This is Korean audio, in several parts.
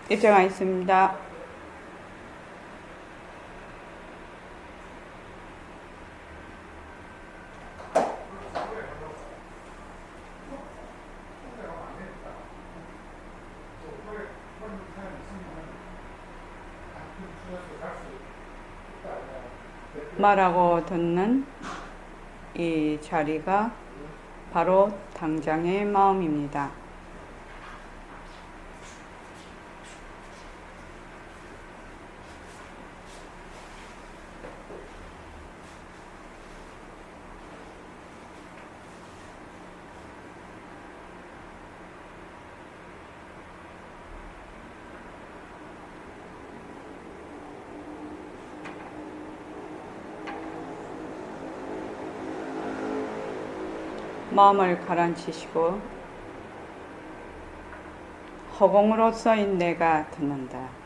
입장하겠습니다. 말하고 듣는 이 자리가 바로 당장의 마음입니다. 마음을 가라앉히시고 허공으로 써인 내가 듣는다.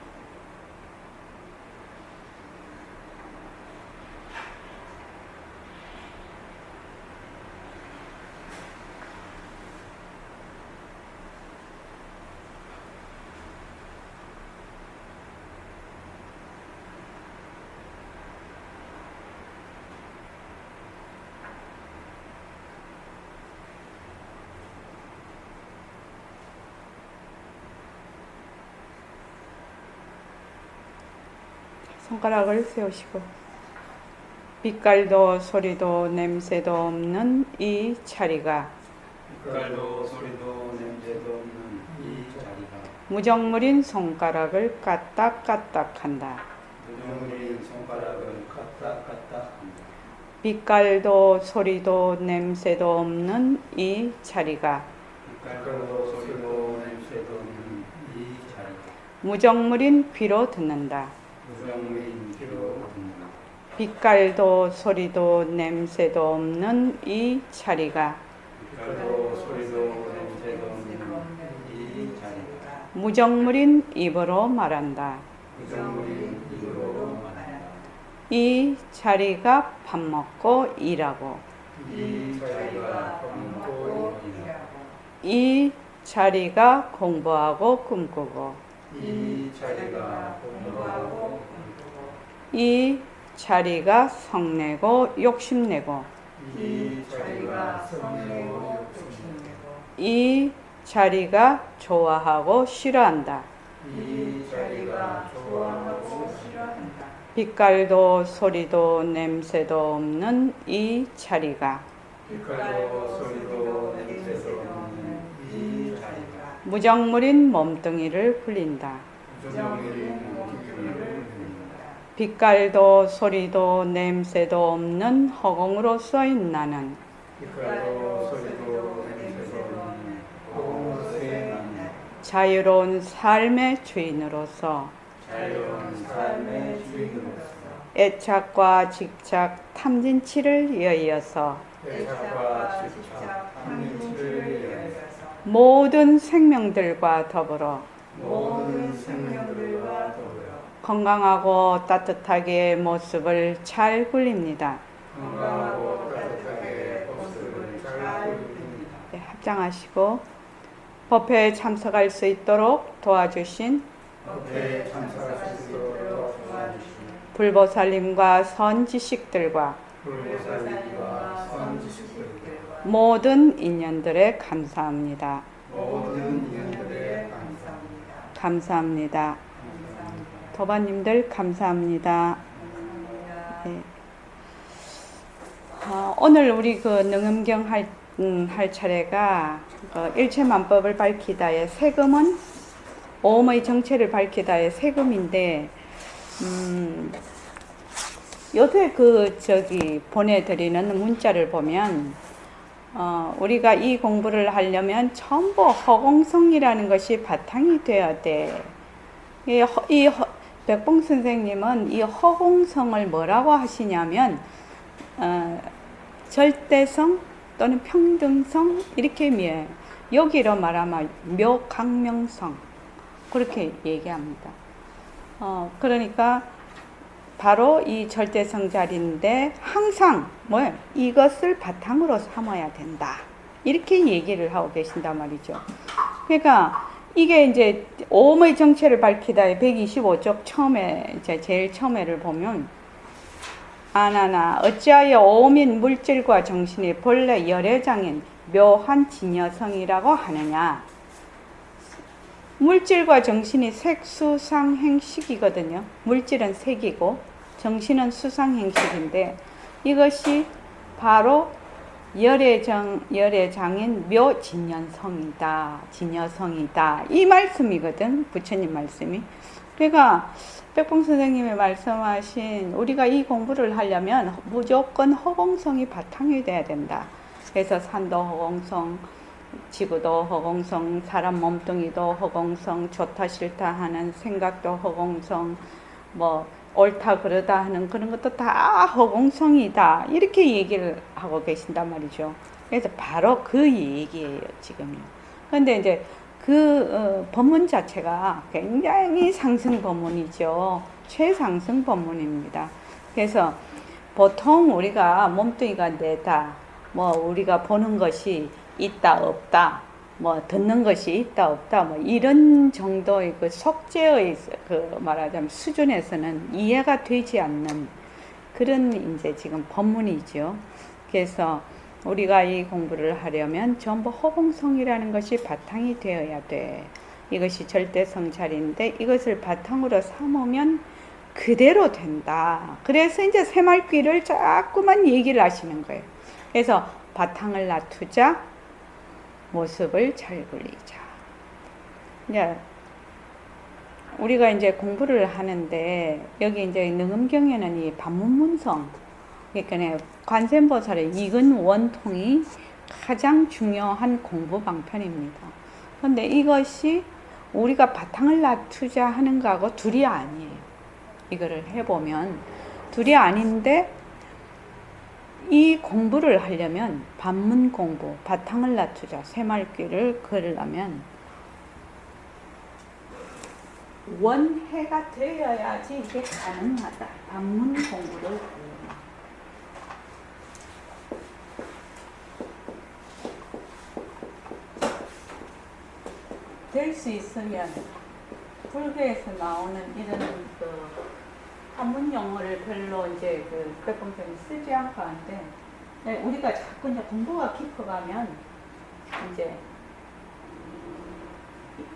손가락을 세우시고 빛깔도 소리도 냄새도 없는 이 자리가 빛깔도 소리도 냄새도 없는 이 자리가 무정물인 손가락을 까딱까딱한다. 무정물인 손가락을 까딱까딱한다. 빛깔도 소리도 냄새도 없는 이 자리가 빛깔도 소리도 냄새도 없는 이 자리가 무정물인 귀로 듣는다. 무정물인 귀로 듣는다. 빛깔도 소리도 냄새도 없는 이 자리가 빛깔도 소리도 냄새도 없는 이 자리가 무정물인 입으로 말한다. 무정물인 입으로 말한다. 이 자리가 밥 먹고 일하고 이 자리가 밥 먹고 일하고 이 자리가 공부하고 꿈꾸고 이 자리가 공부하고 이 자리가 성내고 욕심내고 이 자리가 성내고 욕심내고 이 자리가 좋아하고 싫어한다. 이 자리가 좋아하고 싫어한다. 빛깔도 소리도 냄새도 없는 이 자리가 빛깔도 소리도 냄새도 없는 이 자리가 무정물인 몸뚱이를 굴린다. 무정물인 몸뚱이를 굴린다. 빛깔도 소리도 냄새도 없는 허공으로 써인 나는 빛깔도 소리도 냄새도 없는 허공으로 쓰인 나는 자유로운 삶의 주인으로서 자유로운 삶의 주인으로서 애착과 집착 탐진치를 이어서 애착과 집착 탐진치를 위하여서 모든 생명들과 더불어 모든 생명들과 더불어 건강하고 따뜻하게 모습을 잘 굴립니다. 건강하고 따뜻하게 모습을 잘 굴립니다. 네, 합장하시고 법회에 참석할 수 있도록 도와주신 법회에 참석할 수 있도록 도와주신 불보살님과 선지식들과 불보살님과 선지식들과 모든 인연들에 감사합니다. 모든 인연들에 감사합니다. 감사합니다. 도반님들 감사합니다. 네. 오늘 우리 그 능음경 할 차례가 일체만법을 밝히다의 세금은 오음의 정체를 밝히다의 세금인데 요새 보내드리는 문자를 보면 우리가 이 공부를 하려면 전부 허공성이라는 것이 바탕이 되어야 돼. 백봉 선생님은 이 허공성을 뭐라고 하시냐면 절대성 또는 평등성 이렇게 미해요. 여기로 말하면 묘강명성 그렇게 얘기합니다. 그러니까 바로 이 절대성 자리인데 항상 뭐예요? 이것을 바탕으로 삼아야 된다. 이렇게 얘기를 하고 계신단 말이죠. 그러니까 이게 이제 오음의 정체를 밝히다의 125쪽 처음에 이제 제일 처음에를 보면 아나나 어찌하여 오음인 물질과 정신이 본래 열애장인 묘한 진여성이라고 하느냐. 물질과 정신이 색수상행식이거든요. 물질은 색이고 정신은 수상행식인데 이것이 바로 열애장인 묘진연성이다. 진여성이다. 이 말씀이거든. 부처님 말씀이. 그러니까 백봉 선생님이 말씀하신 우리가 이 공부를 하려면 무조건 허공성이 바탕이 돼야 된다. 그래서 산도 허공성, 지구도 허공성, 사람 몸뚱이도 허공성, 좋다 싫다 하는 생각도 허공성, 뭐 옳다 그러다 하는 그런 것도 다 허공성이다. 이렇게 얘기를 하고 계신단 말이죠. 그래서 바로 그 얘기예요, 지금요. 근데 이제 그 법문 자체가 굉장히 상승 법문이죠. 최상승 법문입니다. 그래서 보통 우리가 몸뚱이가 내다, 뭐 우리가 보는 것이 있다 없다, 뭐 듣는 것이 있다 없다, 뭐 이런 정도의 그 속죄의 그 말하자면 수준에서는 이해가 되지 않는 그런 이제 지금 법문이죠. 그래서 우리가 이 공부를 하려면 전부 허공성이라는 것이 바탕이 되어야 돼. 이것이 절대 성찰인데 이것을 바탕으로 삼으면 그대로 된다. 그래서 이제 새말귀를 자꾸만 얘기를 하시는 거예요. 그래서 바탕을 놔두자, 모습을 잘 굴리자. 이제 우리가 이제 공부를 하는데 여기 이제 능엄경에는 이 반문문성, 그러니까 관세음보살의 이근 원통이 가장 중요한 공부 방편입니다. 그런데 이것이 우리가 바탕을 놔두자 하는 거하고 둘이 아니에요. 이거를 해보면 둘이 아닌데 이 공부를 하려면 반문 공부, 바탕을 놔두자, 새말귀를 걸으려면 원해가 되어야지 이게 가능하다. 반문 공부를 하려면. 될 수 있으면 불교에서 나오는 이런 그 한문 용어를 별로 이제 그 백봉선이 쓰지 않고 하는데 우리가 자꾸 이제 공부가 깊어가면 이제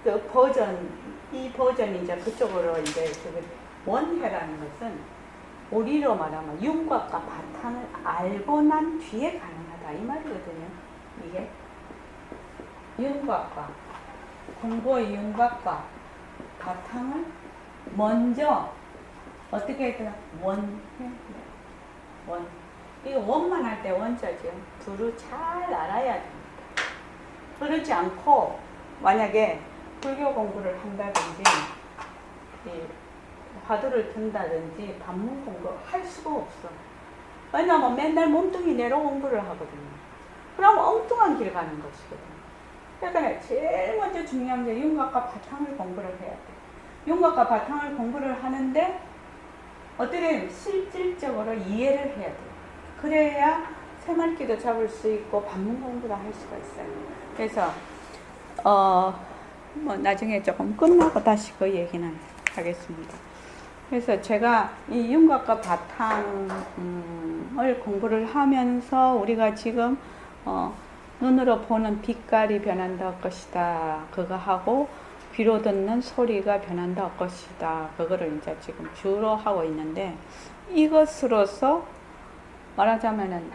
그 버전 이 버전이 이제 그쪽으로 이제 그 원해라는 것은 우리로 말하면 윤곽과 바탕을 알고 난 뒤에 가능하다 이 말이거든요. 이게 윤곽과 공부의 윤곽과 바탕을 먼저 어떻게 해야 되나? 원. 이거 원만 할 때 원자죠. 둘을 잘 알아야 됩니다. 그렇지 않고 만약에 불교 공부를 한다든지 화두를 든다든지 반문 공부를 할 수가 없어. 왜냐면 맨날 몸뚱이 내로 공부를 하거든요. 그럼 엉뚱한 길 가는 것이거든요. 그러니까 제일 먼저 중요한 게 윤곽과 바탕을 공부를 해야 돼. 윤곽과 바탕을 공부를 하는데 어떻게 실질적으로 이해를 해야 돼요. 그래야 새말귀도 잡을 수 있고 반문 공부도 할 수가 있어요. 그래서 뭐 나중에 조금 끝나고 다시 그 얘기는 하겠습니다. 그래서 제가 이 윤곽과 바탕을 공부를 하면서 우리가 지금 눈으로 보는 빛깔이 변한다 할 것이다. 그거 하고 귀로 듣는 소리가 변한다 할 것이다. 그거를 이제 지금 주로 하고 있는데 이것으로서 말하자면은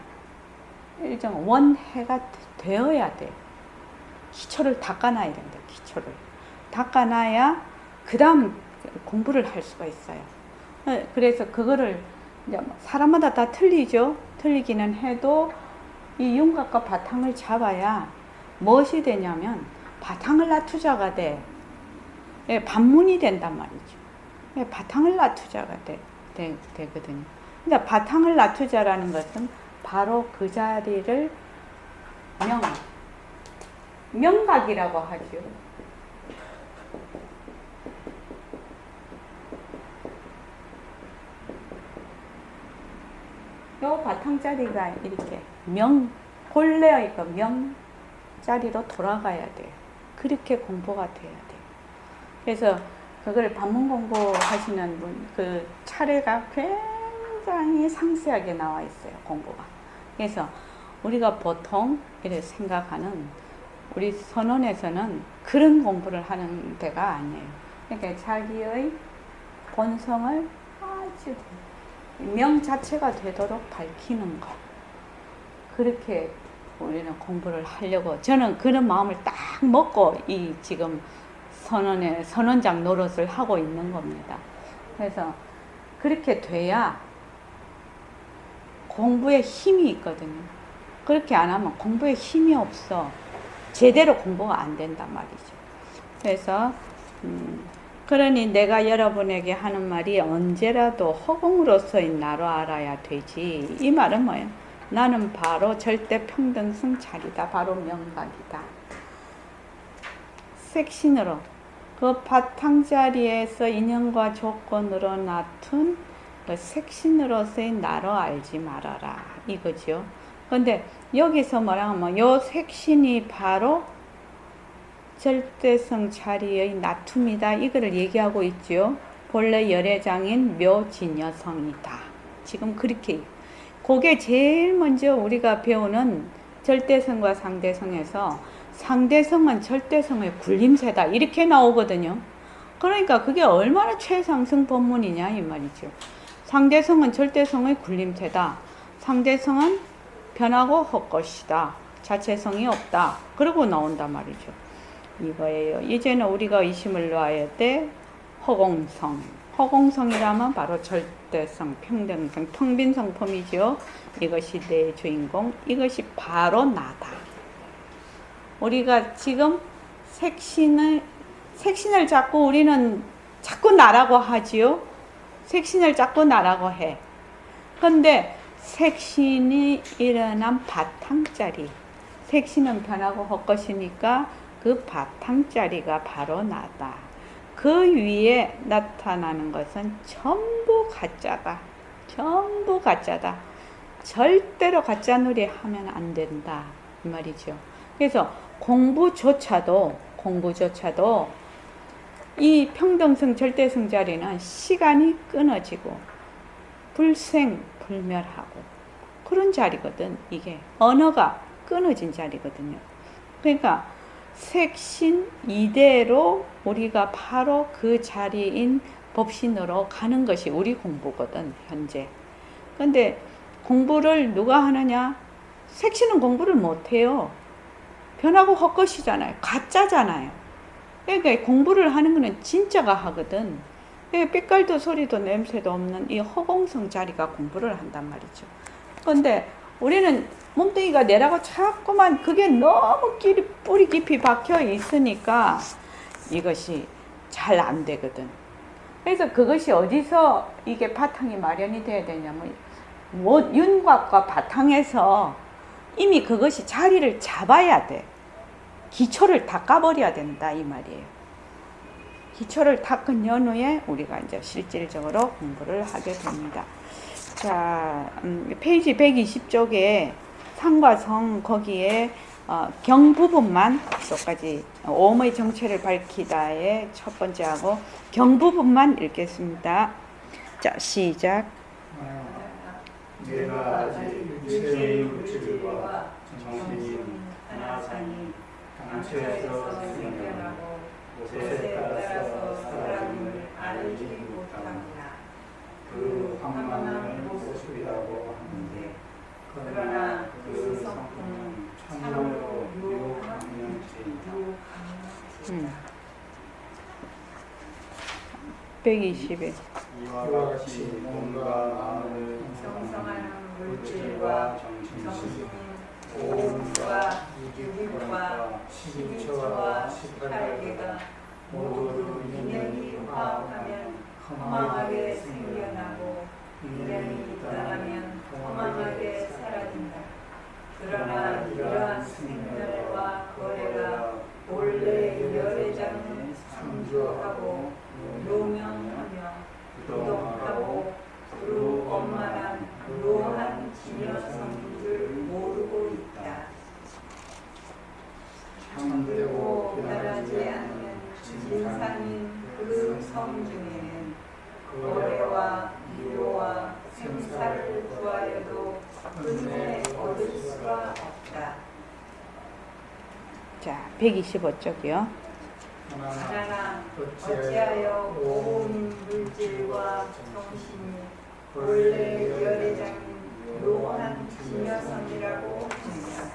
일정 원해가 되어야 돼. 기초를 닦아놔야 된다. 기초를 닦아놔야 그 다음 공부를 할 수가 있어요. 그래서 그거를 이제 사람마다 다 틀리죠. 틀리기는 해도 이 윤곽과 바탕을 잡아야 무엇이 되냐면 바탕을 놔투자가 돼. 반문이 된단 말이죠. 바탕을 놔투자가 되거든요. 근데 바탕을 놔투자라는 것은 바로 그 자리를 명각이라고 하죠. 요 바탕자리가 이렇게 본래의 그 명자리로 돌아가야 돼요. 그렇게 공부가 돼야 돼요. 그래서 그걸 반문 공부하시는 분, 그 차례가 굉장히 상세하게 나와 있어요, 공부가. 그래서 우리가 보통 이렇게 생각하는 우리 선원에서는 그런 공부를 하는 데가 아니에요. 그러니까 자기의 본성을 아주 명 자체가 되도록 밝히는 것. 그렇게 우리는 공부를 하려고 저는 그런 마음을 딱 먹고 이 지금 선원장 노릇을 하고 있는 겁니다. 그래서 그렇게 돼야 공부에 힘이 있거든요. 그렇게 안 하면 공부에 힘이 없어. 제대로 공부가 안 된단 말이죠. 그래서 그러니 내가 여러분에게 하는 말이 언제라도 허공으로서의 나로 알아야 되지. 이 말은 뭐예요? 나는 바로 절대 평등성 자리다. 바로 명각이다. 색신으로 그 바탕자리에서 인연과 조건으로 나툰 그 색신으로서의 나로 알지 말아라. 이거죠. 근데 여기서 뭐라 하면 요 색신이 바로 절대성 자리의 나툼이다. 이거를 얘기하고 있죠. 본래 열애장인 묘진여성이다. 지금 그렇게 그게 제일 먼저 우리가 배우는 절대성과 상대성에서 상대성은 절대성의 굴림새다. 이렇게 나오거든요. 그러니까 그게 얼마나 최상승 법문이냐 이 말이죠. 상대성은 절대성의 굴림새다. 상대성은 변하고 헛것이다. 자체성이 없다. 그러고 나온단 말이죠. 이거예요. 이제는 우리가 의심을 놓아야 돼. 허공성. 허공성이라면 바로 절대성, 평등성, 텅빈성품이죠. 이것이 내 주인공. 이것이 바로 나다. 우리가 지금 색신을 자꾸 우리는 자꾸 나라고 하지요. 색신을 자꾸 나라고 해. 근데 색신이 일어난 바탕자리. 색신은 변하고 헛것이니까 그 바탕자리가 바로 나다. 그 위에 나타나는 것은 전부 가짜다. 전부 가짜다. 절대로 가짜놀이 하면 안 된다. 이 말이죠. 그래서 공부조차도 이 평등성 절대성 자리는 시간이 끊어지고 불생불멸하고 그런 자리거든. 이게 언어가 끊어진 자리거든요. 그러니까 색신 이대로 우리가 바로 그 자리인 법신으로 가는 것이 우리 공부거든, 현재. 근데 공부를 누가 하느냐? 색신은 공부를 못해요. 변하고 헛것이잖아요. 가짜잖아요. 그러니까 공부를 하는 거는 진짜가 하거든. 그러니까 삐깔도 소리도 냄새도 없는 이 허공성 자리가 공부를 한단 말이죠. 근데 우리는 몸뚱이가 내라고 자꾸만 그게 너무 뿌리 깊이 박혀 있으니까 이것이 잘 안 되거든. 그래서 그것이 어디서 이게 바탕이 마련이 돼야 되냐면 윤곽과 바탕에서 이미 그것이 자리를 잡아야 돼. 기초를 닦아버려야 된다 이 말이에요. 기초를 닦은 연후에 우리가 이제 실질적으로 공부를 하게 됩니다. 자, 페이지 120쪽에 상과 성 거기에 경 부분만 여기까지 오음의 정체를 밝히다의 첫 번째하고 경 부분만 읽겠습니다. 자, 시작. 내가 아직 육체의 물질과 정신이 하나사니 강체에서 생겨나고 곳에 따라서 사람을 알지 못합니다. 그 황망한 모습이라고 하는데 그러나 그 성품은 참으로 유혹하는 죄이다. 120일. 이와 같이 몸과 마음을 형성하는 물질과 정신이 오음과 육육과 12처와 18개가 모두 인연이 화합하면 허망하게 생겨나고 인연이 떠나면 허망하게 사라진다. 그러나 이러한 생멸과 거래가 본래 열애장은 상주하고 요명하며 부동하고 두루 엄만한 묘한 진여성인 줄 모르고 있다. 참되고 변하지 않는 진상인 성 중에는 거래와 위로와 생사를 구하여도 은혜 얻을 수가 없다. 자, 125쪽이요. 하나 어찌하여 온 물질과 정신이 원래 열애장인 묘한 진여성이라고 하느냐.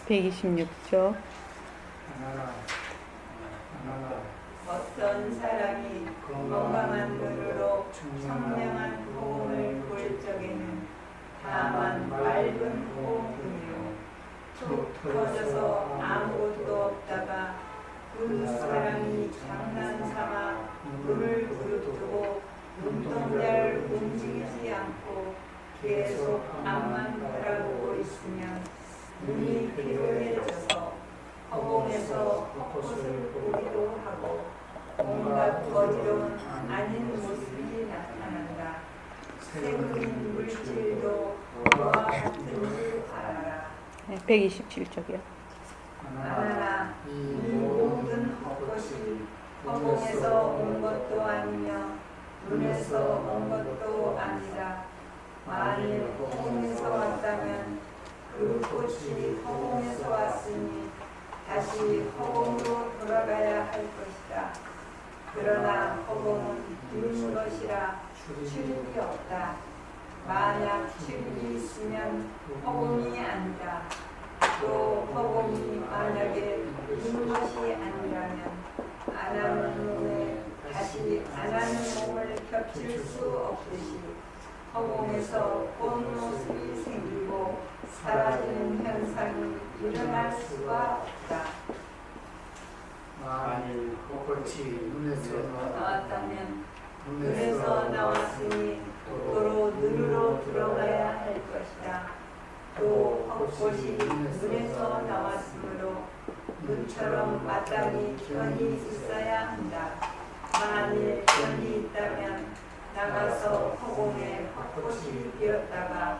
126쪽. 어떤 사람이 건강한 눈으로 청명한 호흡을 볼 적에는 다만 맑은 호흡이요 툭 터져서 아무것도 없다가 그 사람이 장난삼아 눈을 부릅뜨고 눈동자를 움직이지 않고 계속 앞만 바라보고 있으면 눈이 피로해져서 허공에서 헛것을 보기도 하고 온갖 거지로운 아닌 모습이 나타난다. 세금인 물질도 그와 같은 줄 알아라. 127쪽이요. 하나 이 모든 헛것이 허공에서 온 것도 아니며 눈에서 온 것도 아니다. 만일 허공에서 왔다면 그 꽃이 허공에서 왔으니 다시 허공으로 돌아가야 할 것이다. 그러나 허공은 비는 것이라 출입이 없다. 만약 출입이 있으면 허공이 아니다. 또 허공이 만약에 비는 것이 아니라면 안 하는 몸에 다시 안 하는 몸을 겹칠 수 없듯이 허공에서 본 모습이 생기고 사라지는 현상이 일어날 수가 없다. 만일 헛것이 눈에서 나왔다면 눈에서 나왔으니 도로 눈으로 들어가야 할 것이다. 또 헛것이 눈에서 나왔으므로 눈처럼 마땅히 견이 있어야 한다. 만일 견이 있다면 나가서 허공에 헛것이 피었다가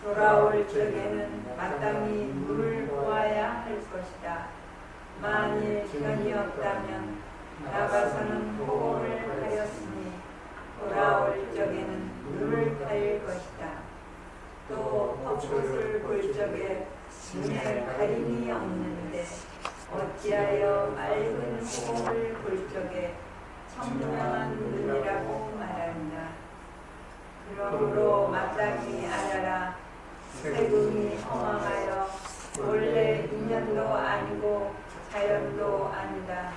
돌아올 적에는 마땅히 눈을 보아야 할 것이다. 만일 견이 없다면 나가서는 허공을 가렸으니 돌아올 적에는 눈을 가릴 것이다. 또 헛것을 볼 적에 눈에 가림이 없는데 어찌하여 맑은 허공을 볼 적에 청명한 눈이라고 말한다. 그러므로 마땅히 알아라. 세금이 허망하여 원래 인연도 아니고 자연도 아니다.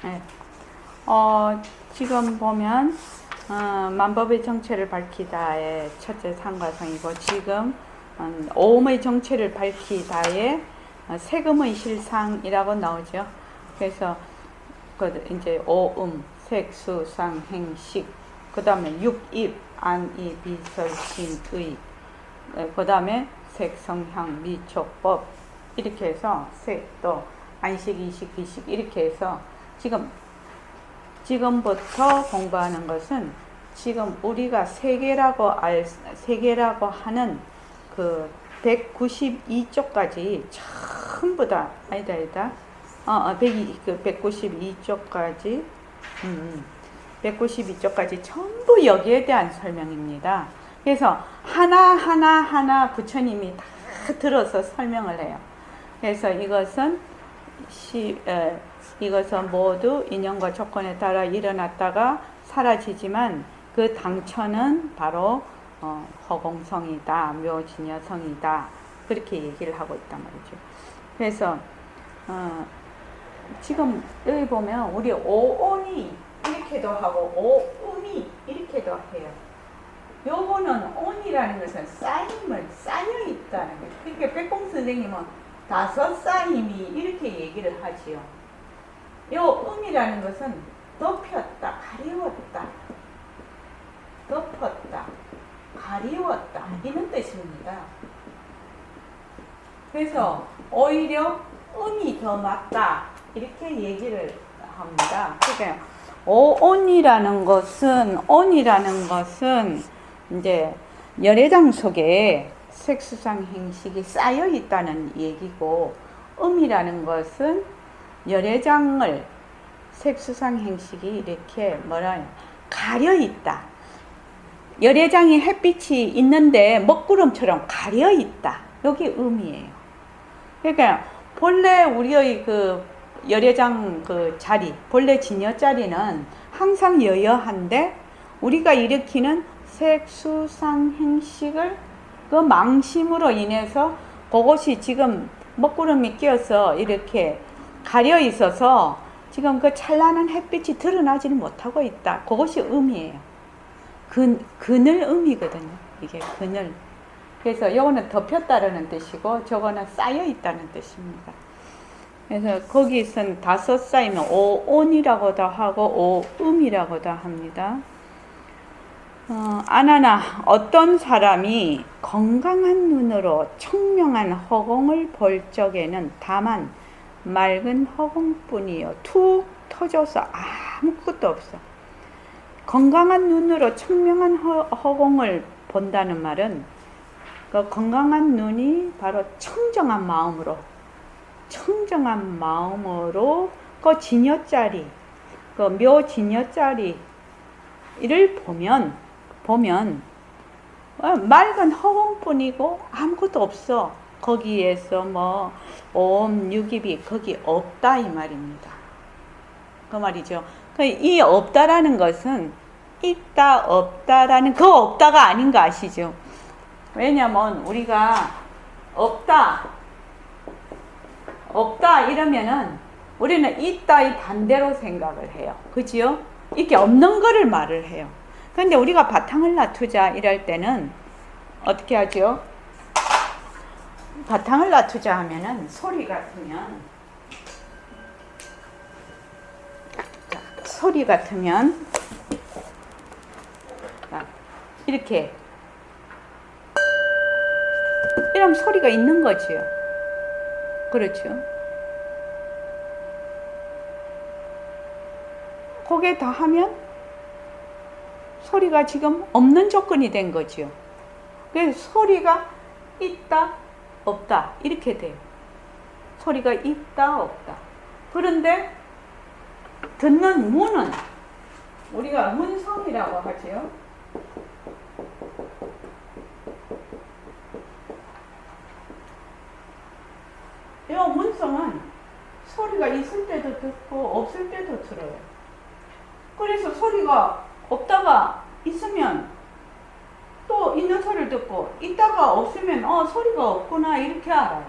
네. 지금 보면 만법의 정체를 밝히다의 첫째 상과성이고 지금 오음의 정체를 밝히다의 세금의 실상이라고 나오죠. 그래서 이제 오음, 색, 수, 상, 행, 식, 그 다음에 육, 입, 안, 이, 비, 설, 신, 의, 그 다음에 색, 성, 향, 미, 촉, 법 이렇게 해서 색, 또 안식, 이식, 비식 이렇게 해서 지금부터 공부하는 것은 지금 우리가 세계라고 하는 그 192쪽까지 전부 다 아니다 192쪽까지 192쪽까지 전부 여기에 대한 설명입니다. 그래서 하나 부처님이 다 들어서 설명을 해요. 그래서 이것은 모두 인연과 조건에 따라 일어났다가 사라지지만 그 당처는 바로 허공성이다, 묘진여성이다 그렇게 얘기를 하고 있단 말이죠. 그래서 지금 여기 보면 우리 오온이 이렇게도 하고 오음이 이렇게도 해요. 요거는 온이라는 것은 쌓임을 쌓여 있다는 거예요. 그러니까 백공 선생님은 다섯 쌓임이 이렇게 얘기를 하지요. 요 음이라는 것은 덮였다, 가리웠다, 덮었다, 가리웠다 이런 뜻입니다. 그래서 오히려 음이 더 맞다 이렇게 얘기를 합니다. 그러니까 온이라는 것은 이제 열애장 속에 색수상 행식이 쌓여 있다는 얘기고 음이라는 것은 열애장을 색수상 행식이 이렇게 뭐라 가려 있다. 열애장이 햇빛이 있는데 먹구름처럼 가려 있다. 여기 의미예요. 그러니까 본래 우리의 그 열애장 그 자리, 본래 진여 자리는 항상 여여한데 우리가 일으키는 색수상 행식을 그 망심으로 인해서 그것이 지금 먹구름이 끼어서 이렇게 가려 있어서 지금 그 찬란한 햇빛이 드러나지는 못하고 있다. 그것이 의미예요. 그늘 의미거든요. 이게 그늘. 그래서 요거는 덮였다라는 뜻이고 저거는 쌓여 있다는 뜻입니다. 그래서 거기선 다섯 쌓이면 오온이라고도 하고 오음이라고도 합니다. 아나나 어떤 사람이 건강한 눈으로 청명한 허공을 볼 적에는 다만 맑은 허공뿐이요 툭 터져서 아무것도 없어. 건강한 눈으로 청명한 허공을 본다는 말은 그 건강한 눈이 바로 청정한 마음으로 그 진여자리, 그 묘진여자리를 보면 맑은 허공뿐이고 아무것도 없어. 거기에서 뭐 오옴육입이 거기 없다 이 말입니다. 그 말이죠. 이 없다라는 것은 있다 없다라는 그 없다가 아닌 거 아시죠? 왜냐면 우리가 없다 이러면은 우리는 있다의 반대로 생각을 해요. 그지요? 이게 없는 거를 말을 해요. 근데 우리가 바탕을 놔두자 이럴 때는 어떻게 하죠? 바탕을 놔두자 하면은 소리 같으면 이렇게 이러면 소리가 있는 거지요. 그렇죠? 거기에 다 하면 소리가 지금 없는 조건이 된 거지요. 그래서 소리가 있다, 없다 이렇게 돼요. 소리가 있다, 없다. 그런데 듣는 문은 우리가 문성이라고 하지요. 이 문성은 소리가 있을 때도 듣고 없을 때도 들어요. 그래서 소리가 없다가 있으면 또 있는 소리를 듣고 있다가 없으면 소리가 없구나 이렇게 알아요.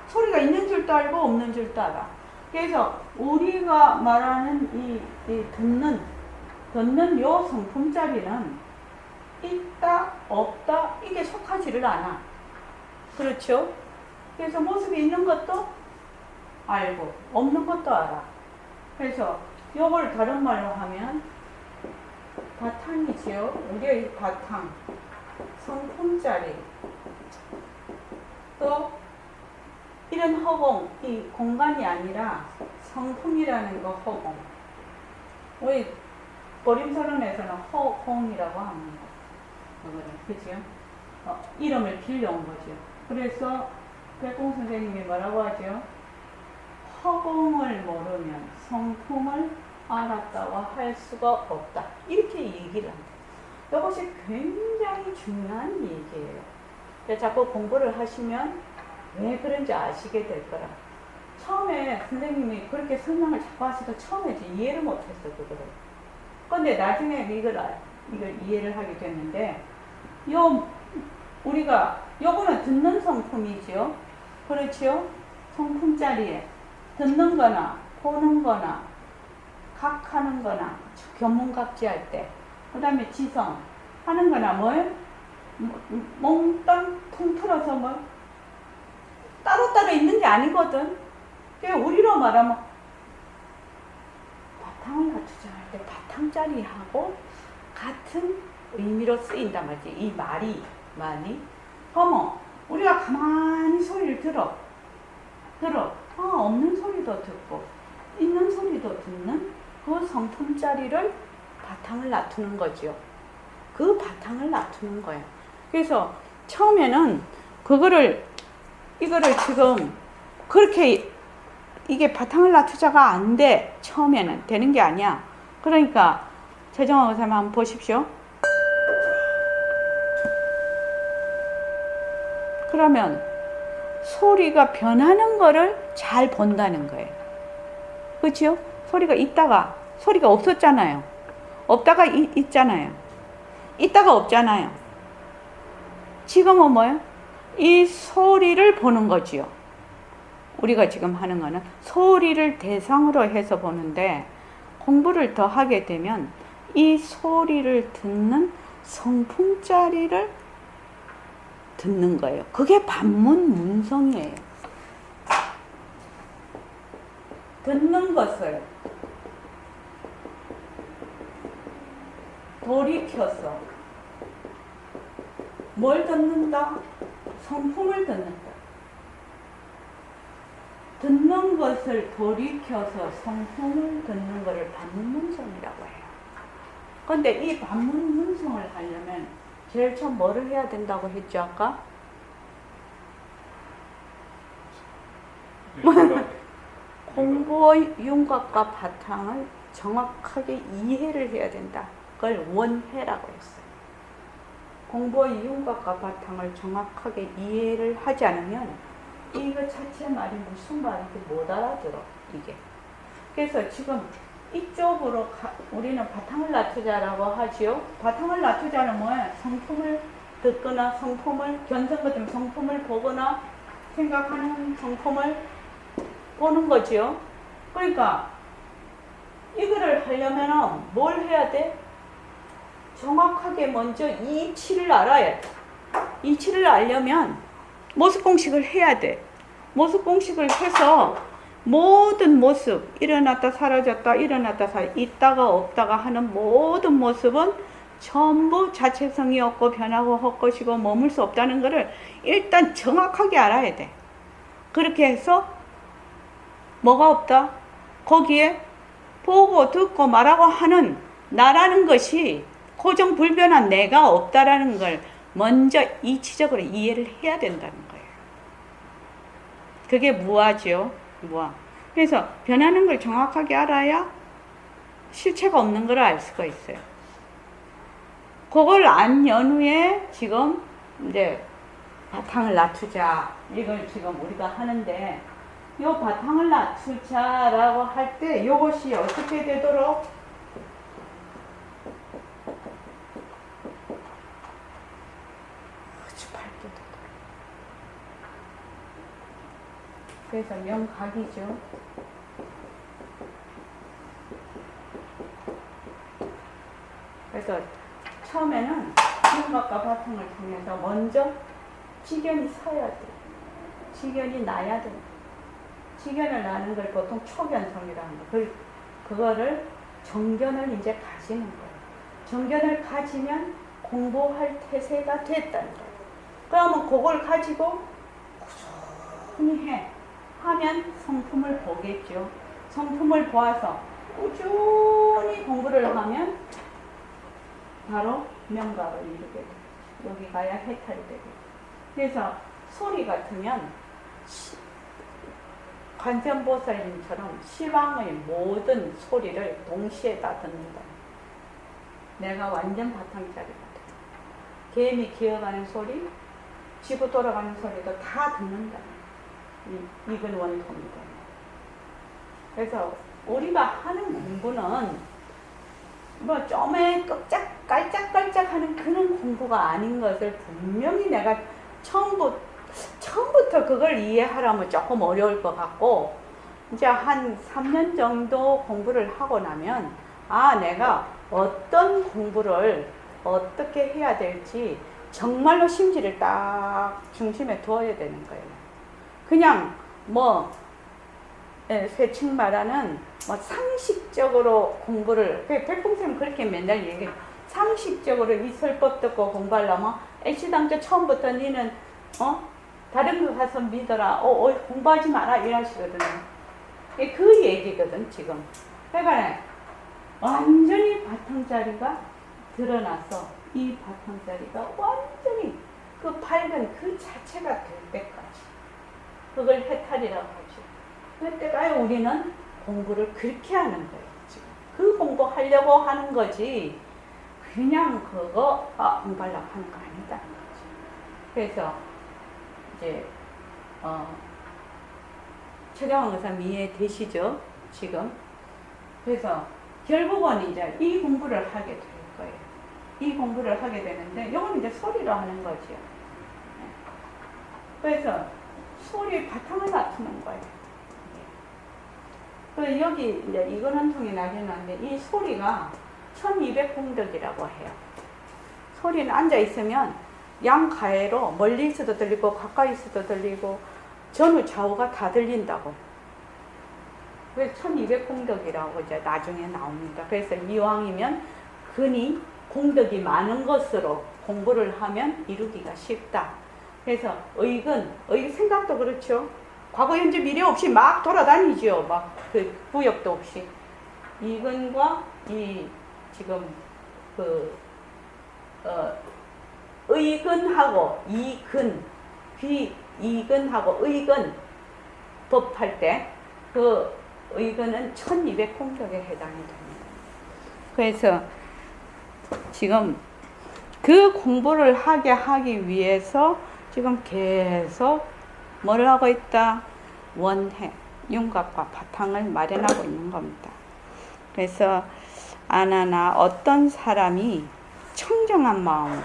소리가 있는 줄도 알고 없는 줄도 알아. 그래서 우리가 말하는 이 듣는 요 성품자리는 있다 없다 이게 속하지를 않아. 그렇죠? 그래서 모습이 있는 것도 알고 없는 것도 알아. 그래서 요걸 다른 말로 하면 바탕이지요. 우리의 바탕, 성품자리, 또 이런 허공, 이 공간이 아니라 성품이라는 거 허공. 우리 보림서론에서는 허공이라고 합니다. 그죠? 이름을 빌려온 거죠. 그래서 백공 선생님이 뭐라고 하죠? 허공을 모르면 성품을 알았다고 할 수가 없다. 이렇게 얘기를 합니다. 이것이 굉장히 중요한 얘기예요. 자꾸 공부를 하시면 왜 그런지 아시게 될 거라. 처음에 선생님이 그렇게 설명을 자꾸 하셔도 처음에 이해를 못했어, 그거를. 근데 나중에 이걸 이해를 하게 됐는데, 우리가, 요거는 듣는 성품이죠. 그렇죠? 성품자리에 듣는 거나, 보는 거나, 각하는 거나, 견문각지할 때, 그 다음에 지성, 하는 거나 뭘? 몽땅 통틀어서 뭘? 따로따로 있는 게 아니거든. 우리로 말하면, 바탕을 갖추자 할 때 바탕자리하고 같은 의미로 쓰인단 말이지. 이 말이. 어머, 우리가 가만히 소리를 들어. 없는 소리도 듣고, 있는 소리도 듣는 그 성품자리를 바탕을 놔두는 거지요. 그 바탕을 놔두는 거예요. 그래서 처음에는 이거를 지금 그렇게 이게 바탕을 낮추자가 안 돼. 처음에는 되는 게 아니야. 그러니까 최정화 의사님 한번 보십시오. 그러면 소리가 변하는 거를 잘 본다는 거예요. 그렇죠? 소리가 있다가 소리가 없었잖아요. 없다가 있잖아요. 있다가 없잖아요. 지금은 뭐예요? 이 소리를 보는 거지요. 우리가 지금 하는 거는 소리를 대상으로 해서 보는데, 공부를 더 하게 되면 이 소리를 듣는 성품짜리를 듣는 거예요. 그게 반문 문성이에요. 듣는 것을 돌이켜서 뭘 듣는다? 성품을 듣는다. 듣는 것을 돌이켜서 성품을 듣는 것을 반문문성이라고 해요. 그런데 이 반문문성을 하려면 제일 처음 뭐를 해야 된다고 했죠, 아까? 공부의 윤곽과 바탕을 정확하게 이해를 해야 된다. 그걸 원해라고 했어요. 공부의 윤곽과 바탕을 정확하게 이해를 하지 않으면 이거 자체 말이 무슨 말인지 못 알아들어, 이게. 그래서 지금 이쪽으로 우리는 바탕을 낮추자라고 하지요. 바탕을 낮추자는 뭐야? 성품을 듣거나 성품을, 견성 같은 성품을 보거나 생각하는 성품을 보는 거지요. 그러니까 이거를 하려면 뭘 해야 돼? 정확하게 먼저 이치를 알아야 돼. 이치를 알려면 모습 공식을 해야 돼. 모습 공식을 해서 모든 모습, 일어났다 사라졌다 일어났다 있다가 없다가 하는 모든 모습은 전부 자체성이 없고 변하고 헛것이고 머물 수 없다는 것을 일단 정확하게 알아야 돼. 그렇게 해서 뭐가 없다? 거기에 보고 듣고 말하고 하는 나라는 것이 고정불변한 내가 없다라는 걸 먼저 이치적으로 이해를 해야 된다는 거예요. 그게 무아죠. 무아. 그래서 변하는 걸 정확하게 알아야 실체가 없는 걸 알 수가 있어요. 그걸 안 연후에 지금 이제 바탕을 낮추자. 이걸 지금 우리가 하는데, 요 바탕을 낮추자라고 할 때 요것이 어떻게 되도록 그래서 명각이죠. 그래서 처음에는 윤곽과 바탕을 통해서 먼저 지견이 서야 돼. 지견이 나야 돼. 지견을 나는 걸 보통 초견성이라는 거. 그거를 정견을 이제 가지는 거예요. 정견을 가지면 공부할 태세가 됐다는 거예요. 그러면 그걸 가지고 꾸준히 하면 성품을 보겠죠. 성품을 보아서 꾸준히 공부를 하면 바로 명각을 이루게 돼요. 여기 가야 해탈이 되고. 그래서 소리 같으면 관세음보살님처럼 시방의 모든 소리를 동시에 다 듣는다. 내가 완전 바탕짜리거든. 개미 기어가는 소리, 지구 돌아가는 소리도 다 듣는다. 이건 원통이다. 그래서 우리가 하는 공부는 뭐 좀에 깔짝깔짝하는 그런 공부가 아닌 것을 분명히 내가 처음부터 그걸 이해하려면 조금 어려울 것 같고, 이제 한 3년 정도 공부를 하고 나면 내가 어떤 공부를 어떻게 해야 될지 정말로 심지를 딱 중심에 두어야 되는 거예요. 그냥 세칭 말하는 상식적으로 공부를, 백봉쌤은 그렇게 맨날 얘기해요. 상식적으로 이 설법 듣고 공부하려면 애시당초 처음부터 니는 다른 거 가서 믿어라, 공부하지 마라 이러시거든요. 그 얘기거든 지금. 그러니까 완전히 바탕자리가 드러나서 이 바탕자리가 완전히 그 밝은 그 자체가 될 때까지 그걸 해탈이라고 하죠. 그때가 우리는 공부를 그렇게 하는 거예요. 지금. 그 공부하려고 하는 거지 그냥 그거 응가려고 하는 거 아니다는 거지. 그래서 이제 최경환 의사 이해되시죠? 지금. 그래서 결국은 이제 이 공부를 하게 될 거예요. 이 공부를 하게 되는데 이건 이제 소리로 하는 거죠. 그래서 소리의 바탕을 맞추는 거예요. 그 여기 이제 이거는 통이 나뉘는데 이 소리가 1200공덕이라고 해요. 소리는 앉아 있으면 양가해로 멀리 있어도 들리고 가까이 있어도 들리고 전후 좌우가 다 들린다고. 그래서 1200공덕이라고 이제 나중에 나옵니다. 그래서 이왕이면 근이 공덕이 많은 것으로 공부를 하면 이루기가 쉽다. 그래서 의근 생각도 그렇죠. 과거, 현재, 미래 없이 막 돌아다니죠. 막 그 구역도 없이. 이근과 이 지금 의근하고 이근, 비이근하고 의근 법할 때 그 의근은 1200공덕에 해당이 됩니다. 그래서 지금 그 공부를 하기 위해서 지금 계속 뭘 하고 있다? 원해, 윤곽과 바탕을 마련하고 있는 겁니다. 그래서 아나나 어떤 사람이 청정한 마음으로,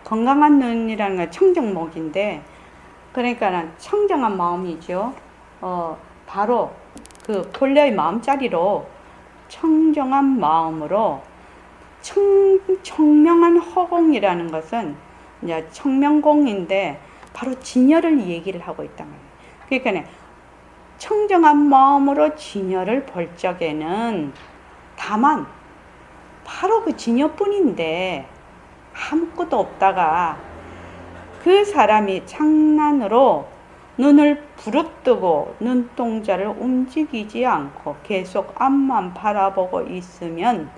건강한 눈이라는 건 청정목인데, 그러니까 청정한 마음이죠. 바로 그 본래의 마음자리로 청정한 마음으로 청명한 허공이라는 것은 이제 청명공인데 바로 진열을 얘기를 하고 있단 말이에요. 그러니까 청정한 마음으로 진열을 볼 적에는 다만 바로 그 진열뿐인데 아무것도 없다가 그 사람이 장난으로 눈을 부릅뜨고 눈동자를 움직이지 않고 계속 앞만 바라보고 있으면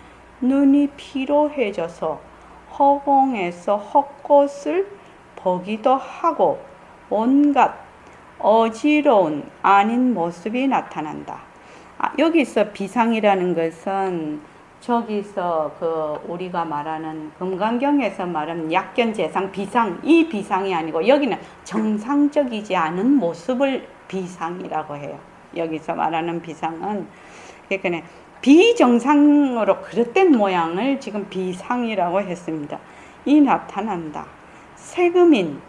눈이 피로해져서 허공에서 헛것을 보기도 하고 온갖 어지러운 아닌 모습이 나타난다. 여기서 비상이라는 것은 저기서 우리가 말하는 금강경에서 말하는 약견재상 비상, 이 비상이 아니고 여기는 정상적이지 않은 모습을 비상이라고 해요. 여기서 말하는 비상은 그러니까 비정상으로 그릇된 모양을 지금 비상이라고 했습니다. 이 나타난다. 세금인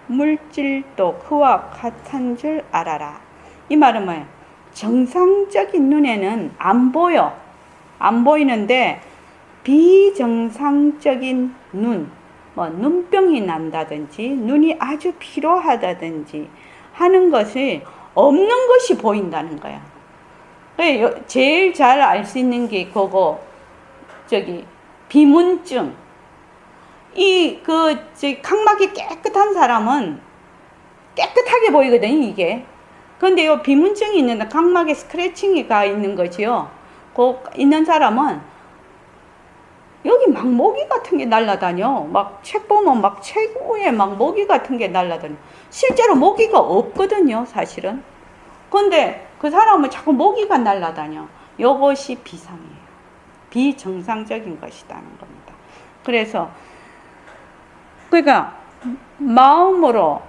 물질도 그와 같은 줄 알아라. 이 말은 뭐예요? 정상적인 눈에는 안 보여. 안 보이는데 비정상적인 눈, 눈병이 난다든지 눈이 아주 피로하다든지 하는 것이 없는 것이 보인다는 거야. 제일 잘 알 수 있는 게 그거 비문증. 각막이 깨끗한 사람은 깨끗하게 보이거든, 이게. 근데 이 비문증이 있는데 각막에 스크래칭이 가 있는 거지요. 있는 사람은 여기 막 모기 같은 게 날아다녀. 막 책 보면 막 책 위에 막 모기 같은 게 날아다녀. 실제로 모기가 없거든요, 사실은. 근데 그 사람은 자꾸 모기가 날아다녀. 이것이 비상이에요. 비정상적인 것이라는 겁니다. 그러니까 마음으로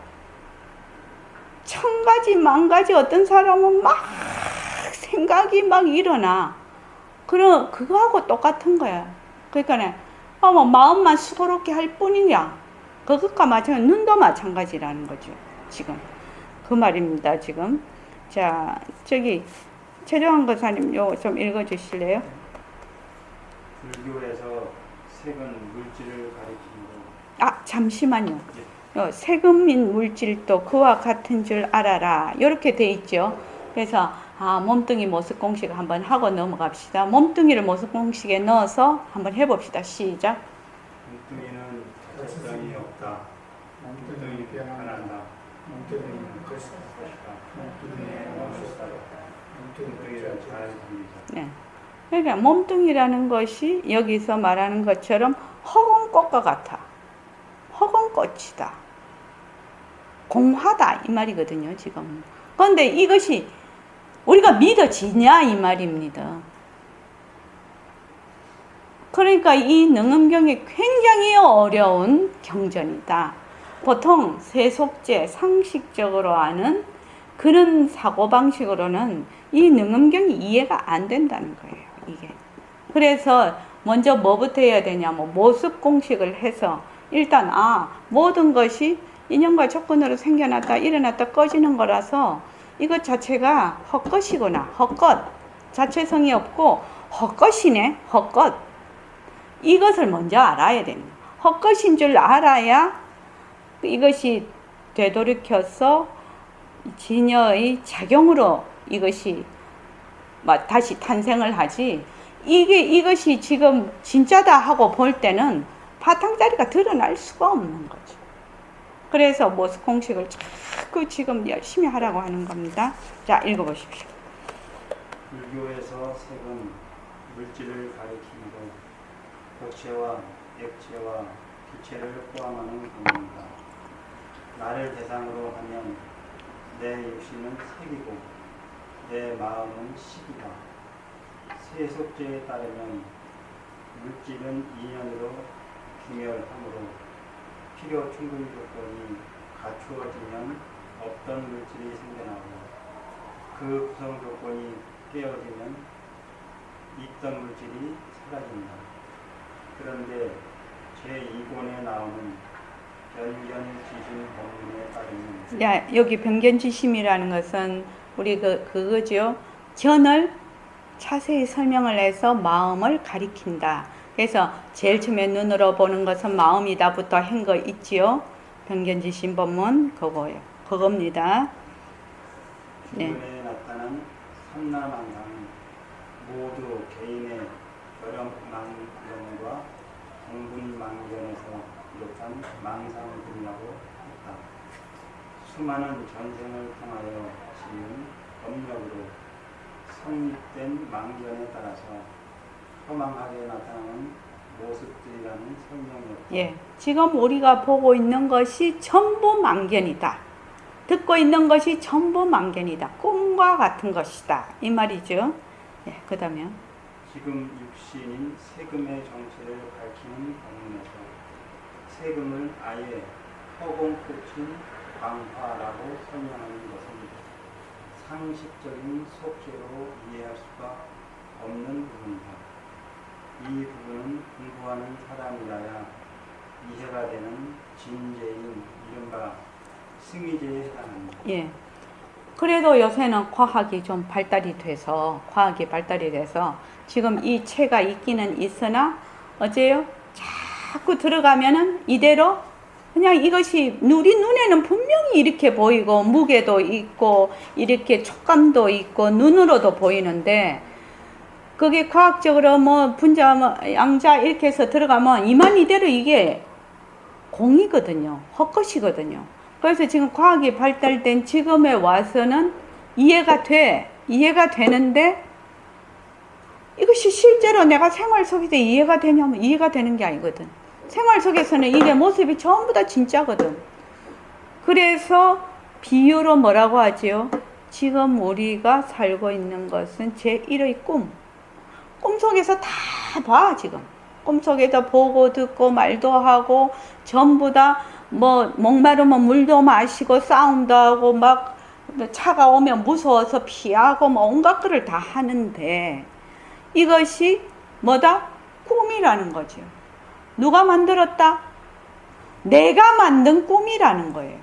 천가지 만가지 어떤 사람은 막 생각이 막 일어나. 그거하고 똑같은 거야. 그러니까 마음만 수고롭게 할 뿐이냐. 그것과 마찬가지, 눈도 마찬가지라는 거죠. 지금 그 말입니다. 지금 자, 최정환 거사님 요거 좀 읽어주실래요? 불교에서 색은 물질을 가리키고. 잠시만요. 세금인 물질도 그와 같은 줄 알아라. 이렇게 돼 있죠. 그래서 몸뚱이 모습 공식 한번 하고 넘어갑시다. 몸뚱이를 모습 공식에 넣어서 한번 해봅시다. 시작. 몸뚱이는 특성이 없다. 몸뚱이 변한다. 몸뚱이는 것이다. 몸뚱이의 멈췄다. 몸뚱이를 잘 보이자. 네. 그러니까 몸뚱이라는 것이 여기서 말하는 것처럼 허공꽃과 같아. 허공꽃이다. 공하다 이 말이거든요, 지금. 그런데 이것이 우리가 믿어지냐 이 말입니다. 그러니까 이 능엄경이 굉장히 어려운 경전이다. 보통 세속제 상식적으로 아는 그런 사고방식으로는 이 능엄경이 이해가 안 된다는 거예요. 이게. 그래서 먼저 뭐부터 해야 되냐면 모습 공식을 해서 일단 모든 것이 인연과 조건으로 생겨났다 일어났다 꺼지는 거라서 이것 자체가 헛것이구나. 헛것. 자체성이 없고 헛것이네. 헛것. 이것을 먼저 알아야 되는 거예요. 헛것인 줄 알아야 이것이 되돌이켜서 진여의 작용으로 이것이 다시 탄생을 하지. 이것이 지금 진짜다 하고 볼 때는 바탕자리가 드러날 수가 없는 거죠. 그래서 모습 공식을 자꾸 지금 열심히 하라고 하는 겁니다. 자, 읽어보십시오. 불교에서 색은 물질을 가리키고 고체와 액체와 기체를 포함하는 것입니다. 나를 대상으로 하면 내 육신은 색이고 내 마음은 식이다. 세속제에 따르면 물질은 인연으로 귀멸하므로 필요 충분 조건이 갖추어지면 없던 물질이 생겨나고 그 구성 조건이 깨어지면 있던 물질이 사라진다. 그런데 제2권에 나오는 변견지심 법문에 따르면 야, 여기 변견지심이라는 것은 우리 그거죠. 견을 자세히 설명을 해서 마음을 가리킨다. 그래서 제일 처음에 눈으로 보는 것은 마음이다부터 한 거 있지요. 변견지심 법문 그겁니다. 네. 주변에 나타난 삼라만상은 모두 개인의 결연망견과 공분망견에서 비롯한 망상들이라고 했다. 수많은 전생을 통하여 지은 법력으로 성립된 망견에 따라서 허망하게 나타나는 모습들이라는 설명이었다. 예, 지금 우리가 보고 있는 것이 전부 망견이다. 듣고 있는 것이 전부 망견이다. 꿈과 같은 것이다. 이 말이죠. 예, 그 다음에 지금 육신인 세금의 정체를 밝히는 법문에서 세금을 아예 허공꽃인 광화라고 설명하는 것은 상식적인 속죄로 이해할 수가 없는 부분이다. 이 부분은 공부하는 사람이라야 이해가 되는 진제인 이른바 승의제에 해당합니다. 예. 그래도 요새는 과학이 발달이 돼서 지금 이 체가 있기는 있으나 어째요? 자꾸 들어가면은 이대로 그냥 이것이 우리 눈에는 분명히 이렇게 보이고 무게도 있고 이렇게 촉감도 있고 눈으로도 보이는데 그게 과학적으로 분자 양자 이렇게 해서 들어가면 이만 이대로 이게 공이거든요. 헛것이거든요. 그래서 지금 과학이 발달된 지금에 와서는 이해가 되는데 이것이 실제로 내가 생활 속에서 이해가 되냐면 이해가 되는 게 아니거든. 생활 속에서는 이게 모습이 전부 다 진짜거든. 그래서 비유로 뭐라고 하지요? 지금 우리가 살고 있는 것은 제1의 꿈. 꿈속에서 다 봐, 지금. 꿈속에서 보고 듣고 말도 하고 전부 다 목마르면 물도 마시고 싸움도 하고 막 차가 오면 무서워서 피하고 온갖 거를 다 하는데 이것이 뭐다? 꿈이라는 거죠. 누가 만들었다? 내가 만든 꿈이라는 거예요.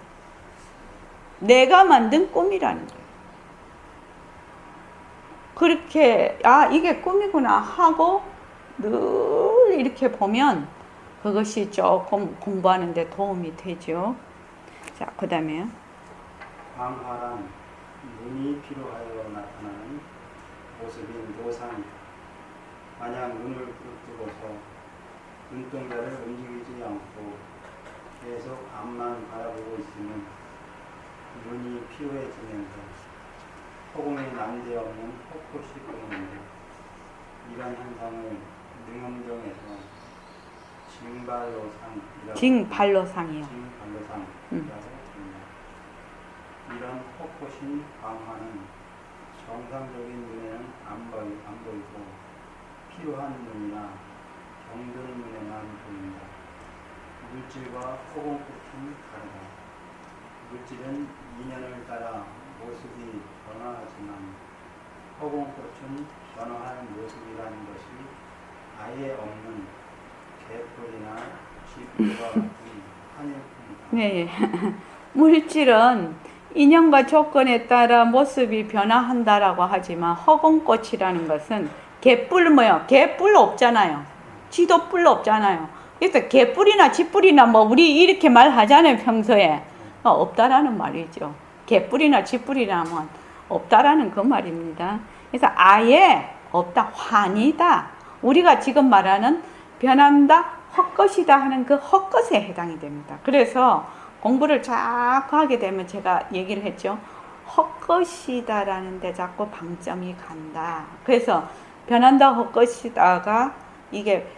내가 만든 꿈이라는 거예요. 그렇게 이게 꿈이구나 하고 늘 이렇게 보면 그것이 조금 공부하는 데 도움이 되죠. 자, 그 다음에 광화란 눈이 필요하여 나타나는 모습인 노상이다. 만약 눈을 부릅뜨고서 눈동자를 움직이지 않고 계속 앞만 바라보고 있으면 눈이 피로해지면서 허공에 난데없는 헛것이 보이는데 이런 현상을 능엄경에서 징발로상이요. 징발로상이라고 합니다. 이런 헛것인 광화는 정상적인 눈에는 안 보이고 필요한 눈이나 병드는 눈에만 보인다. 물질과 허공꽃은 다르다. 물질은 인연을 따라 모습이 변화하지만 허공꽃은 변화하는 모습이라는 것이 아예 없는 개뿔이나 쥐뿔과 같은 한일뿐이다. 네. 물질은 인연과 조건에 따라 모습이 변화한다라고 하지만 허공꽃이라는 것은 개뿔 뭐요? 개뿔 없잖아요. 쥐도 뿔 없잖아요. 그래서 개뿔이나 쥐뿔이나 뭐 우리 이렇게 말하잖아요, 평소에. 없다라는 말이죠. 개뿔이나 쥐뿔이라면 없다라는 그 말입니다. 그래서 아예 없다, 환이다. 우리가 지금 말하는 변한다, 헛것이다 하는 그 헛것에 해당이 됩니다. 그래서 공부를 자꾸 하게 되면 제가 얘기를 했죠. 헛것이다라는 데 자꾸 방점이 간다. 그래서 변한다, 헛것이다가 이게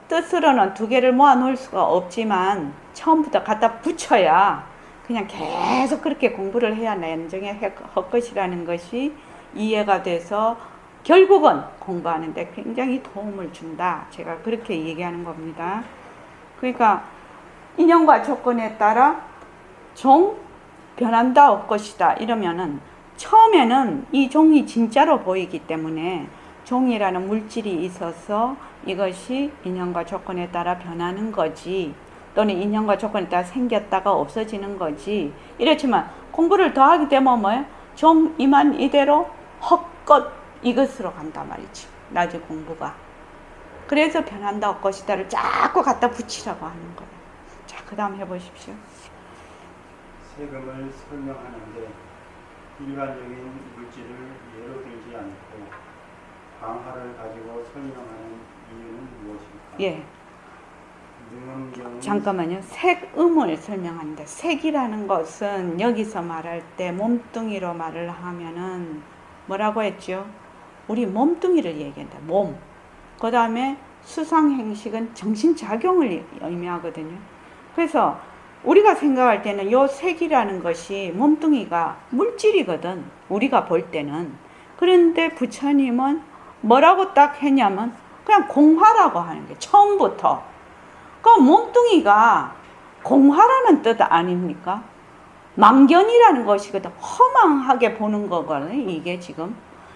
뜻으로는 두 개를 모아 놓을 수가 없지만 처음부터 갖다 붙여야 그냥 계속 그렇게 공부를 해야 나중에 헛것이라는 것이 이해가 돼서 결국은 공부하는데 굉장히 도움을 준다. 제가 그렇게 얘기하는 겁니다. 그러니까 인연과 조건에 따라 종 변한다 헛것이다 이러면은 처음에는 이 종이 진짜로 보이기 때문에 종이라는 물질이 있어서 이것이 인연과 조건에 따라 변하는 거지, 또는 인연과 조건에 따라 생겼다가 없어지는 거지. 이렇지만 공부를 더 하게 되면 뭐예요? 종 이만 이대로 헛것 이것으로 간단 말이지, 나중에 공부가. 그래서 변한다 헛것이다를 자꾸 갖다 붙이라고 하는 거예요. 자, 그 다음 해보십시오. 세금을 설명하는데 일반적인 물질을 예로 들지 않고 방화를 가지고 설명하는 이유는 무엇일까? 예. 능엄경은 잠깐만요. 색음을 설명하는데, 색이라는 것은 여기서 말할 때 몸뚱이로 말을 하면은 뭐라고 했죠? 우리 몸뚱이를 얘기한다. 몸. 그 다음에 수상행식은 정신작용을 의미하거든요. 그래서 우리가 생각할 때는 요 색이라는 것이 몸뚱이가 물질이거든, 우리가 볼 때는. 그런데 부처님은 뭐라고 딱 했냐면 그냥 공화라고 하는 게 처음부터. 그 몸뚱이가 공화라는 뜻 아닙니까? 망견이라는 것이거든. 허망하게 보는 거거든요. 이게 지금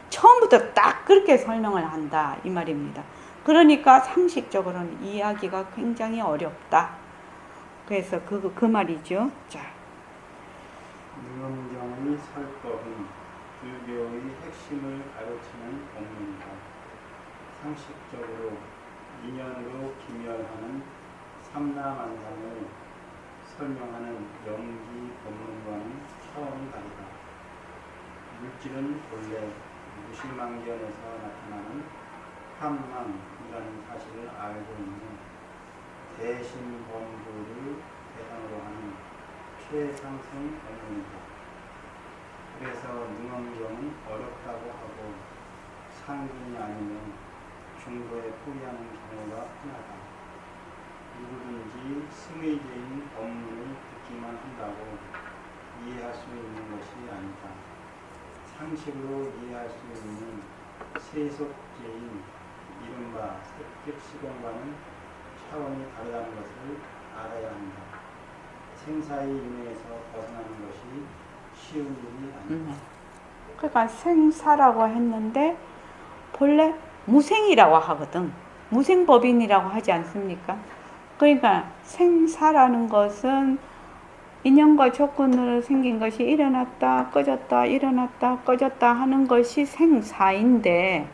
처음부터 딱 그렇게 설명을 한다 이 말입니다. 그러니까 상식적으로는 이해하기가 굉장히 어렵다. 그래서 그 말이죠. 자, 능엄경의 설법은 불교의 핵심을 가르치는 법문이다. 상식적으로 인연으로 기멸하는 삼라만상을 설명하는 영기 법문과는 차원이 다르다. 물질은 본래 무실망견에서 나타나는 한망이라는 사실을 알고 있는 대신범부를 대상으로 하는 최상승 법문이다. 그래서 능엄경은 어렵다고 하고 상근이 아니면 중도에 포기하는 경우가 흔하다. 누구든지 승의제인 법문을 듣기만 한다고 이해할 수 있는 것이 아니다. 상식으로 이해할 수 있는 세속제인 이른바 색격시공과는 차원이 다르다는 것을 알아야 한다. 생사의 인해에서 벗어나는 것이 쉬운 일이 아니다. 그러니까 생사라고 했는데 본래 무생이라고 하거든. 무생법인이라고 하지 않습니까? 그러니까 생사라는 것은 인연과 조건으로 생긴 것이 일어났다 꺼졌다 일어났다 꺼졌다 하는 것이 생사인데,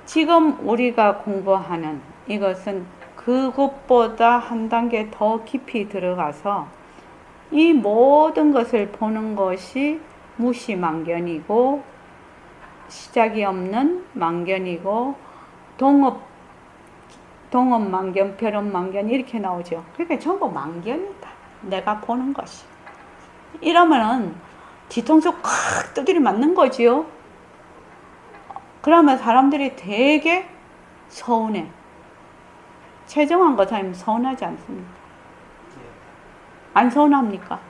지금 우리가 공부하는 이것은 그것보다 한 단계 더 깊이 들어가서 이 모든 것을 보는 것이 무시망견이고 시작이 없는 망견이고 동업망견, 별업망견 이렇게 나오죠. 그러니까 전부 망견이다. 내가 보는 것이. 이러면은 뒤통수 콱 두드려 맞는 거지요. 그러면 사람들이 되게 서운해. 최정한 거 사면 서운하지 않습니까? 안 서운합니까?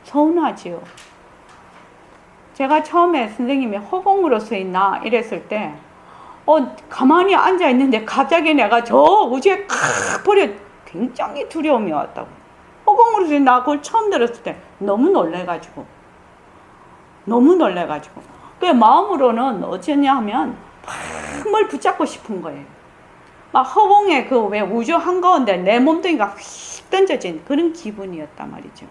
서운하지요. 제가 처음에 선생님이 허공으로 서 있나 이랬을 때 가만히 앉아 있는데 갑자기 내가 저 우주에 칵 버려 굉장히 두려움이 왔다고. 허공으로 서 있나 그걸 처음 들었을 때 너무 놀래가지고 그 마음으로는 어쩌냐 하면 막 뭘 붙잡고 싶은 거예요. 막 허공에 그 왜 우주 한가운데 내 몸뚱이가 휙 던져진 그런 기분이었단 말이죠.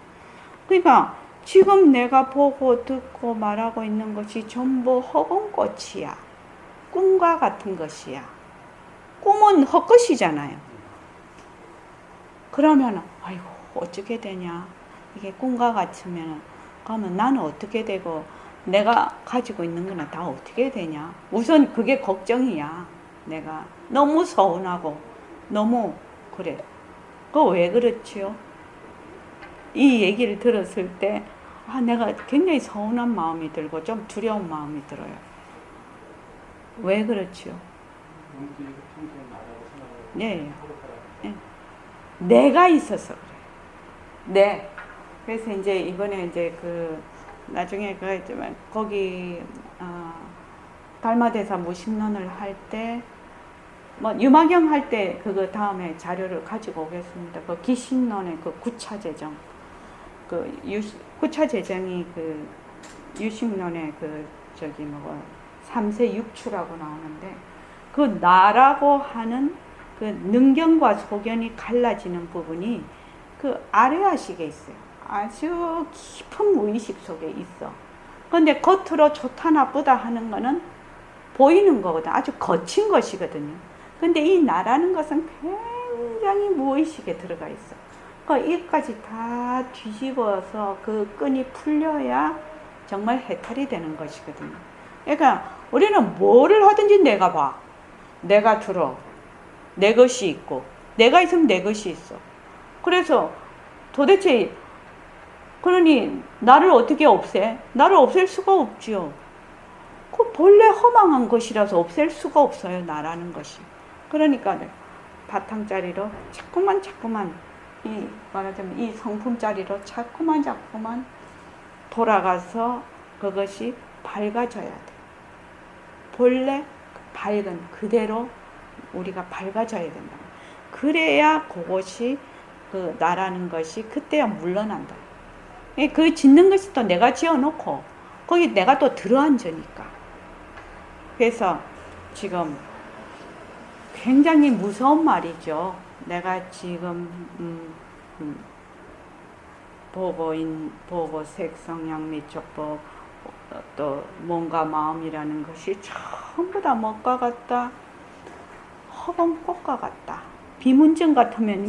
그러니까 지금 내가 보고 듣고 말하고 있는 것이 전부 허공꽃이야. 꿈과 같은 것이야. 꿈은 헛것이잖아요. 그러면 아이고 어떻게 되냐. 이게 꿈과 같으면 그러면 나는 어떻게 되고 내가 가지고 있는 거는 다 어떻게 되냐. 우선 그게 걱정이야. 내가 너무 서운하고 너무 그래. 그거 왜 그렇지요? 이 얘기를 들었을 때 내가 굉장히 서운한 마음이 들고 좀 두려운 마음이 들어요. 왜 그렇지요? 네. 네. 내가 있어서 그래. 네. 그래서 이제 이번에 이제 나중에 그랬지만 거기 달마대사 무심론을 할 때 유마경 할 때 그거 다음에 자료를 가지고 오겠습니다. 그 기신론의 그 구차 재정, 구차 재정이 유심론의 3세 육추라고 나오는데 그 나라고 하는 그 능견과 소견이 갈라지는 부분이 그 아래아식에 있어요. 아주 깊은 무의식 속에 있어. 근데 겉으로 좋다 나쁘다 하는 거는 보이는 거거든. 아주 거친 것이거든요. 근데 이 나라는 것은 굉장히 무의식에 들어가 있어. 이까지 다 뒤집어서 그 끈이 풀려야 정말 해탈이 되는 것이거든요. 그러니까 우리는 뭐를 하든지 내가 봐. 내가 들어. 내 것이 있고. 내가 있으면 내 것이 있어. 그래서 도대체 그러니 나를 어떻게 없애? 나를 없앨 수가 없지요. 그 본래 허망한 것이라서 없앨 수가 없어요. 나라는 것이. 그러니까 바탕자리로 자꾸만 말하자면 이 성품자리로 자꾸만 돌아가서 그것이 밝아져야 돼. 본래 밝은 그대로 우리가 밝아져야 된다. 그래야 그것이 나라는 것이 그때야 물러난다. 그 짓는 것이 또 내가 지어놓고 거기 내가 또 들어앉으니까. 그래서 지금 굉장히 무서운 말이죠. 내가 지금 보고 색성향 미촉보 또 몸과 마음이라는 것이 전부 다 뭐가 같다? 허공꽃과 같다. 비문증 같으면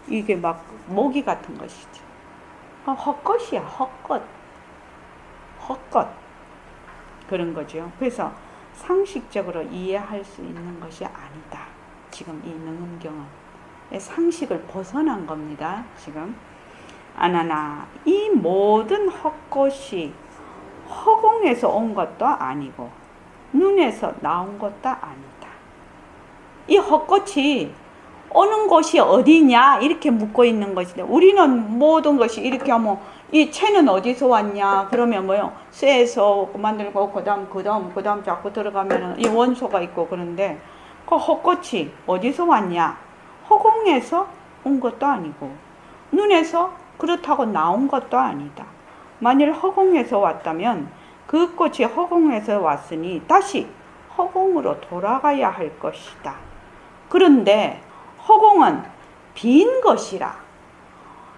이게 막 모기 같은 것이죠. 헛것이야, 헛것. 그런 거죠. 그래서 상식적으로 이해할 수 있는 것이 아니다. 지금 이 능음경은 상식을 벗어난 겁니다. 지금 아나나 이 모든 헛것이 허공에서 온 것도 아니고 눈에서 나온 것도 아니다. 이 헛것이 오는 곳이 어디냐 이렇게 묻고 있는 것인데 우리는 모든 것이 이렇게 하면 이 채는 어디서 왔냐 그러면 뭐요? 쇠에서 만들고 그다음 자꾸 들어가면 이 원소가 있고 그런데 그 헛것이 어디서 왔냐? 허공에서 온 것도 아니고 눈에서 그렇다고 나온 것도 아니다. 만일 허공에서 왔다면 그 꽃이 허공에서 왔으니 다시 허공으로 돌아가야 할 것이다. 그런데 허공은 빈 것이라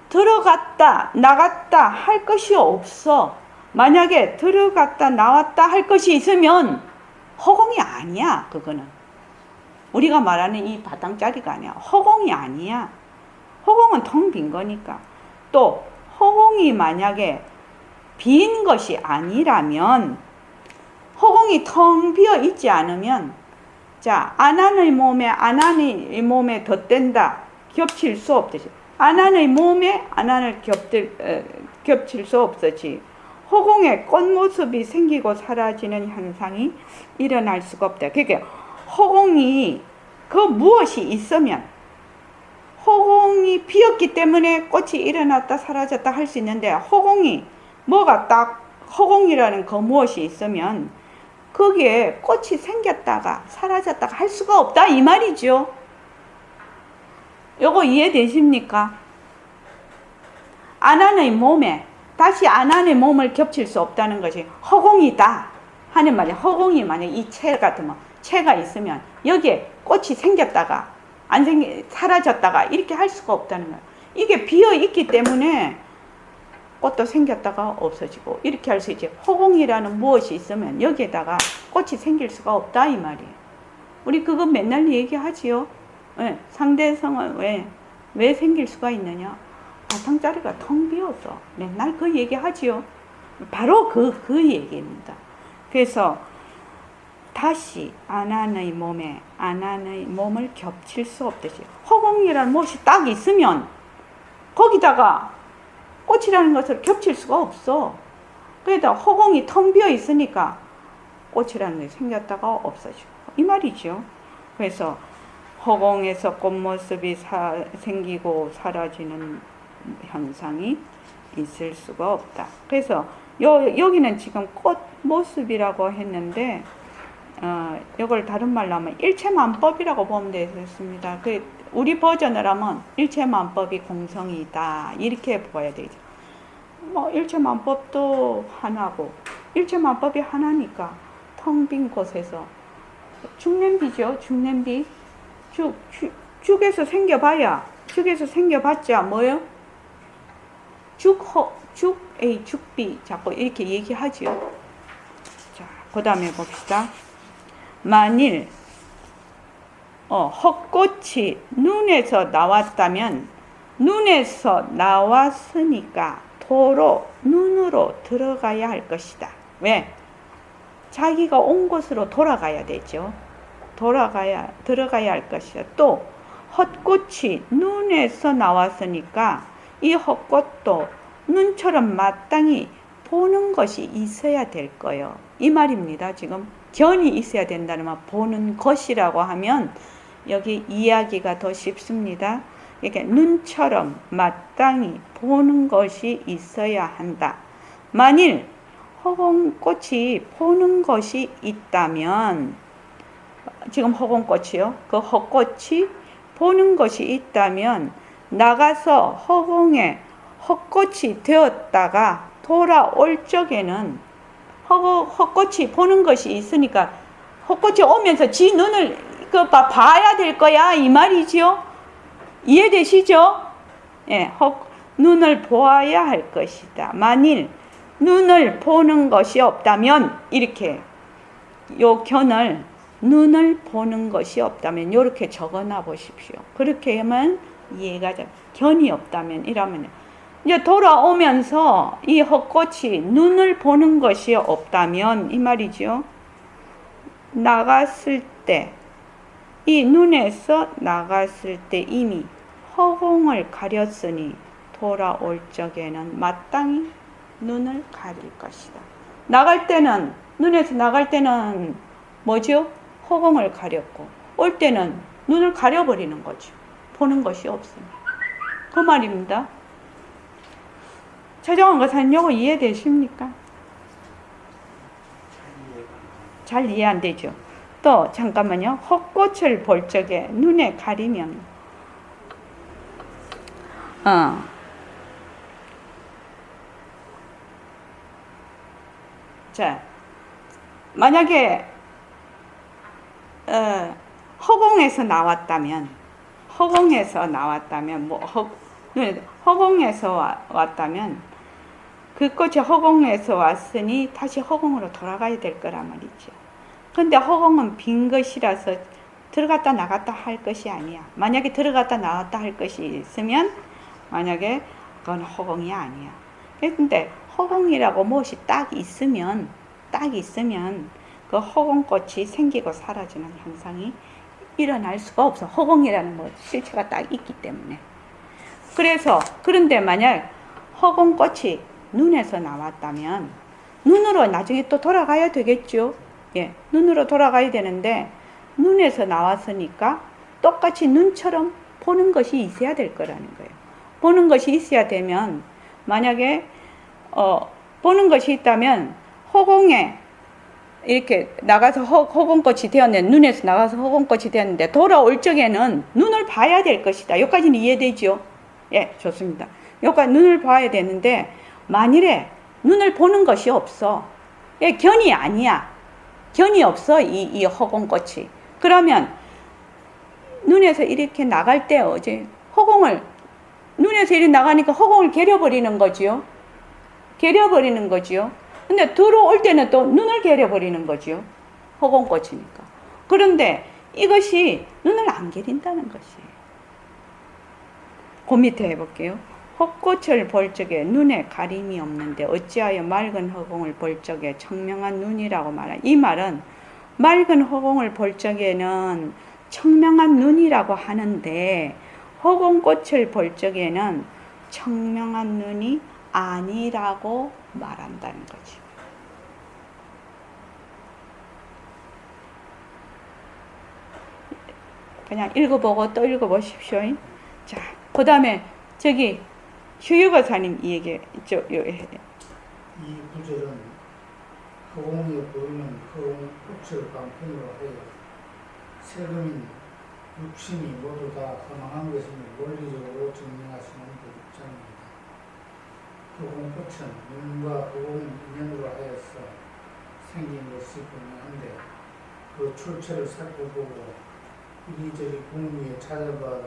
들어갔다 나갔다 할 것이 없어. 만약에 들어갔다 나왔다 할 것이 있으면 허공이 아니야. 그거는 우리가 말하는 이 바탕자리가 아니야. 허공이 아니야. 허공은 텅 빈 거니까. 또 허공이 만약에 빈 것이 아니라면 허공이 텅 비어 있지 않으면 자 안한의 몸에 덧댄다 겹칠 수 없듯이 안한의 몸에 안한을 겹칠 수 없듯이 허공에 꽃모습이 생기고 사라지는 현상이 일어날 수가 없다. 그러니까 허공이 그 무엇이 있으면 허공이 비었기 때문에 꽃이 일어났다 사라졌다 할 수 있는데 허공이 뭐가 딱 허공이라는 그 무엇이 있으면 거기에 꽃이 생겼다가 사라졌다가 할 수가 없다 이 말이죠. 요거 이해되십니까? 아난의 몸에 다시 아난의 몸을 겹칠 수 없다는 것이 허공이다 하는 말이야. 허공이 만약 이 채 같으면 채가 있으면 여기에 꽃이 생겼다가 사라졌다가 이렇게 할 수가 없다는 거야. 이게 비어 있기 때문에 꽃도 생겼다가 없어지고 이렇게 할 수 있지. 허공이라는 무엇이 있으면 여기에다가 꽃이 생길 수가 없다 이 말이에요. 우리 그거 맨날 얘기하지요. 왜? 상대성은 왜 생길 수가 있느냐? 바탕자리가 텅 비어서 맨날 그 얘기하지요. 바로 그 얘기입니다. 그래서 다시 아난의 몸을 겹칠 수 없듯이 허공이라는 무엇이 딱 있으면 거기다가 꽃이라는 것을 겹칠 수가 없어. 그러다 허공이 텅 비어 있으니까 꽃이라는 게 생겼다가 없어지고 이 말이죠. 그래서 허공에서 꽃모습이 생기고 사라지는 현상이 있을 수가 없다. 그래서 여기는 지금 꽃모습이라고 했는데 이걸 다른 말로 하면 일체만법이라고 보면 되겠습니다. 우리 버전을 하면 일체만법이 공성이다 이렇게 보아야 되죠. 뭐 일체만법도 하나고 일체만법이 하나니까 텅 빈 곳에서 죽냄비죠. 죽냄비 죽에서 생겨봐야 죽에서 생겨봤자 뭐요? 죽비 자꾸 이렇게 얘기하죠. 자, 그 다음에 봅시다. 만일 헛꽃이 눈에서 나왔다면 눈에서 나왔으니까 도로 눈으로 들어가야 할 것이다. 왜? 자기가 온 곳으로 돌아가야 되죠. 들어가야 할 것이다. 또 헛꽃이 눈에서 나왔으니까 이 헛꽃도 눈처럼 마땅히 보는 것이 있어야 될 거예요. 이 말입니다. 지금 견이 있어야 된다는 말, 보는 것이라고 하면 여기 이야기가 더 쉽습니다. 이렇게 눈처럼 마땅히 보는 것이 있어야 한다. 만일 허공꽃이 보는 것이 있다면, 지금 허공꽃이요. 그 헛꽃이 보는 것이 있다면 나가서 허공에 헛꽃이 되었다가 돌아올 적에는 헛꽃이 보는 것이 있으니까 헛꽃이 오면서 지 눈을 봐야 될 거야 이 말이지요. 이해되시죠? 예, 눈을 보아야 할 것이다. 만일 눈을 보는 것이 없다면 이렇게 요 견을 눈을 보는 것이 없다면 이렇게 적어놔 보십시오. 그렇게 하면 이해가 돼. 견이 없다면 이러면 이제 돌아오면서 이 헛꽃이 눈을 보는 것이 없다면 이 말이죠. 나갔을 때 이 눈에서 나갔을 때 이미 허공을 가렸으니 돌아올 적에는 마땅히 눈을 가릴 것이다. 눈에서 나갈 때는 뭐죠? 허공을 가렸고 올 때는 눈을 가려버리는 거죠. 보는 것이 없으니. 그 말입니다. 최정원 거사님 요거 이해되십니까? 잘 이해 안 되죠? 또 잠깐만요. 헛꽃을 볼 적에 눈에 가리면 자, 만약에 허공에서 나왔다면 허공에서 왔다면 그 꽃이 허공에서 왔으니 다시 허공으로 돌아가야 될 거란 말이죠. 근데 허공은 빈 것이라서 들어갔다 나갔다 할 것이 아니야. 만약에 들어갔다 나왔다 할 것이 있으면 만약에 그건 허공이 아니야. 근데 허공이라고 무엇이 딱 있으면 그 허공꽃이 생기고 사라지는 현상이 일어날 수가 없어. 허공이라는 뭐 실체가 딱 있기 때문에. 그런데 만약 허공꽃이 눈에서 나왔다면 눈으로 나중에 또 돌아가야 되겠죠. 예, 눈으로 돌아가야 되는데 눈에서 나왔으니까 똑같이 눈처럼 보는 것이 있어야 될 거라는 거예요. 보는 것이 있어야 되면 만약에 보는 것이 있다면 허공에 이렇게 나가서 허공꽃이 되었는데, 눈에서 나가서 허공꽃이 되었는데 돌아올 적에는 눈을 봐야 될 것이다. 여기까지는 이해되죠? 예, 좋습니다. 여기까지 눈을 봐야 되는데 만일에 눈을 보는 것이 없어. 예, 견이 아니야. 견이 없어, 이 허공꽃이. 그러면 눈에서 이렇게 나갈 때 눈에서 이렇게 나가니까 허공을 개려버리는 거지요. 개려버리는 거지요. 근데 들어올 때는 또 눈을 개려버리는 거지요. 허공꽃이니까. 그런데 이것이 눈을 안 개린다는 것이에요. 그 밑에 해볼게요. 헛꽃을 볼 적에 눈에 가림이 없는데 어찌하여 맑은 허공을 볼 적에 청명한 눈이라고 말하는, 이 말은 맑은 허공을 볼 적에는 청명한 눈이라고 하는데 허공꽃을 볼 적에는 청명한 눈이 아니라고 말한다는 거지. 그냥 읽어보고 또 읽어보십시오. 자, 그 다음에 저기 휴유거사님 이 얘기 이 구절은 허공에 보이는 허공꽃을 방편으로 하여 세금인 육신이 모두 다 사망한 것을 원리적으로 증명하시는 입장입니다. 허공꽃은 눈과 허공 인연으로 하여서 생긴 것이 분명한데 그 출처를 살펴보고 이리저리 궁리에 찾아봐도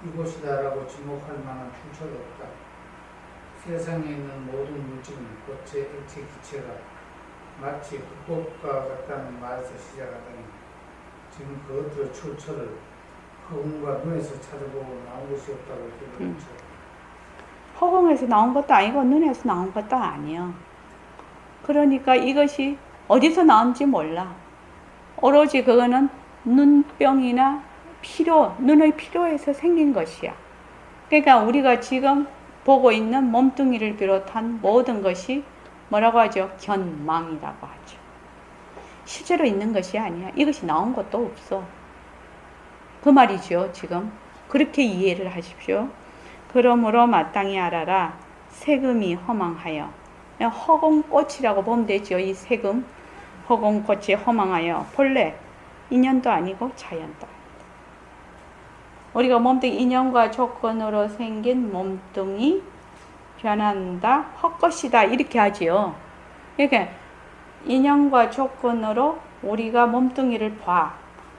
이곳이다라고 지목할 만한 출처가 없다. 세상에 있는 모든 물질은 꽃의 액체 기체가 마치 흙꽃과 같다는 말에서 시작하더니 지금 그것들의 출처를 허공과 눈에서 찾아보고 나온 것이 없다고 되어있죠. 허공에서 나온 것도 아니고 눈에서 나온 것도 아니야. 그러니까 이것이 어디서 나온지 몰라. 오로지 그거는 눈병이나 눈의 피로에서 생긴 것이야. 그러니까 우리가 지금 보고 있는 몸뚱이를 비롯한 모든 것이 뭐라고 하죠? 견망이라고 하죠. 실제로 있는 것이 아니야. 이것이 나온 것도 없어. 그 말이죠, 지금. 그렇게 이해를 하십시오. 그러므로 마땅히 알아라. 세금이 허망하여. 허공꽃이라고 보면 되죠. 이 세금. 허공꽃이 허망하여. 본래 인연도 아니고 자연도 아니다. 우리가 몸뚱이 인연과 조건으로 생긴 몸뚱이 변한다. 헛것이다. 이렇게 하지요. 그러니까 인연과 조건으로 우리가 몸뚱이를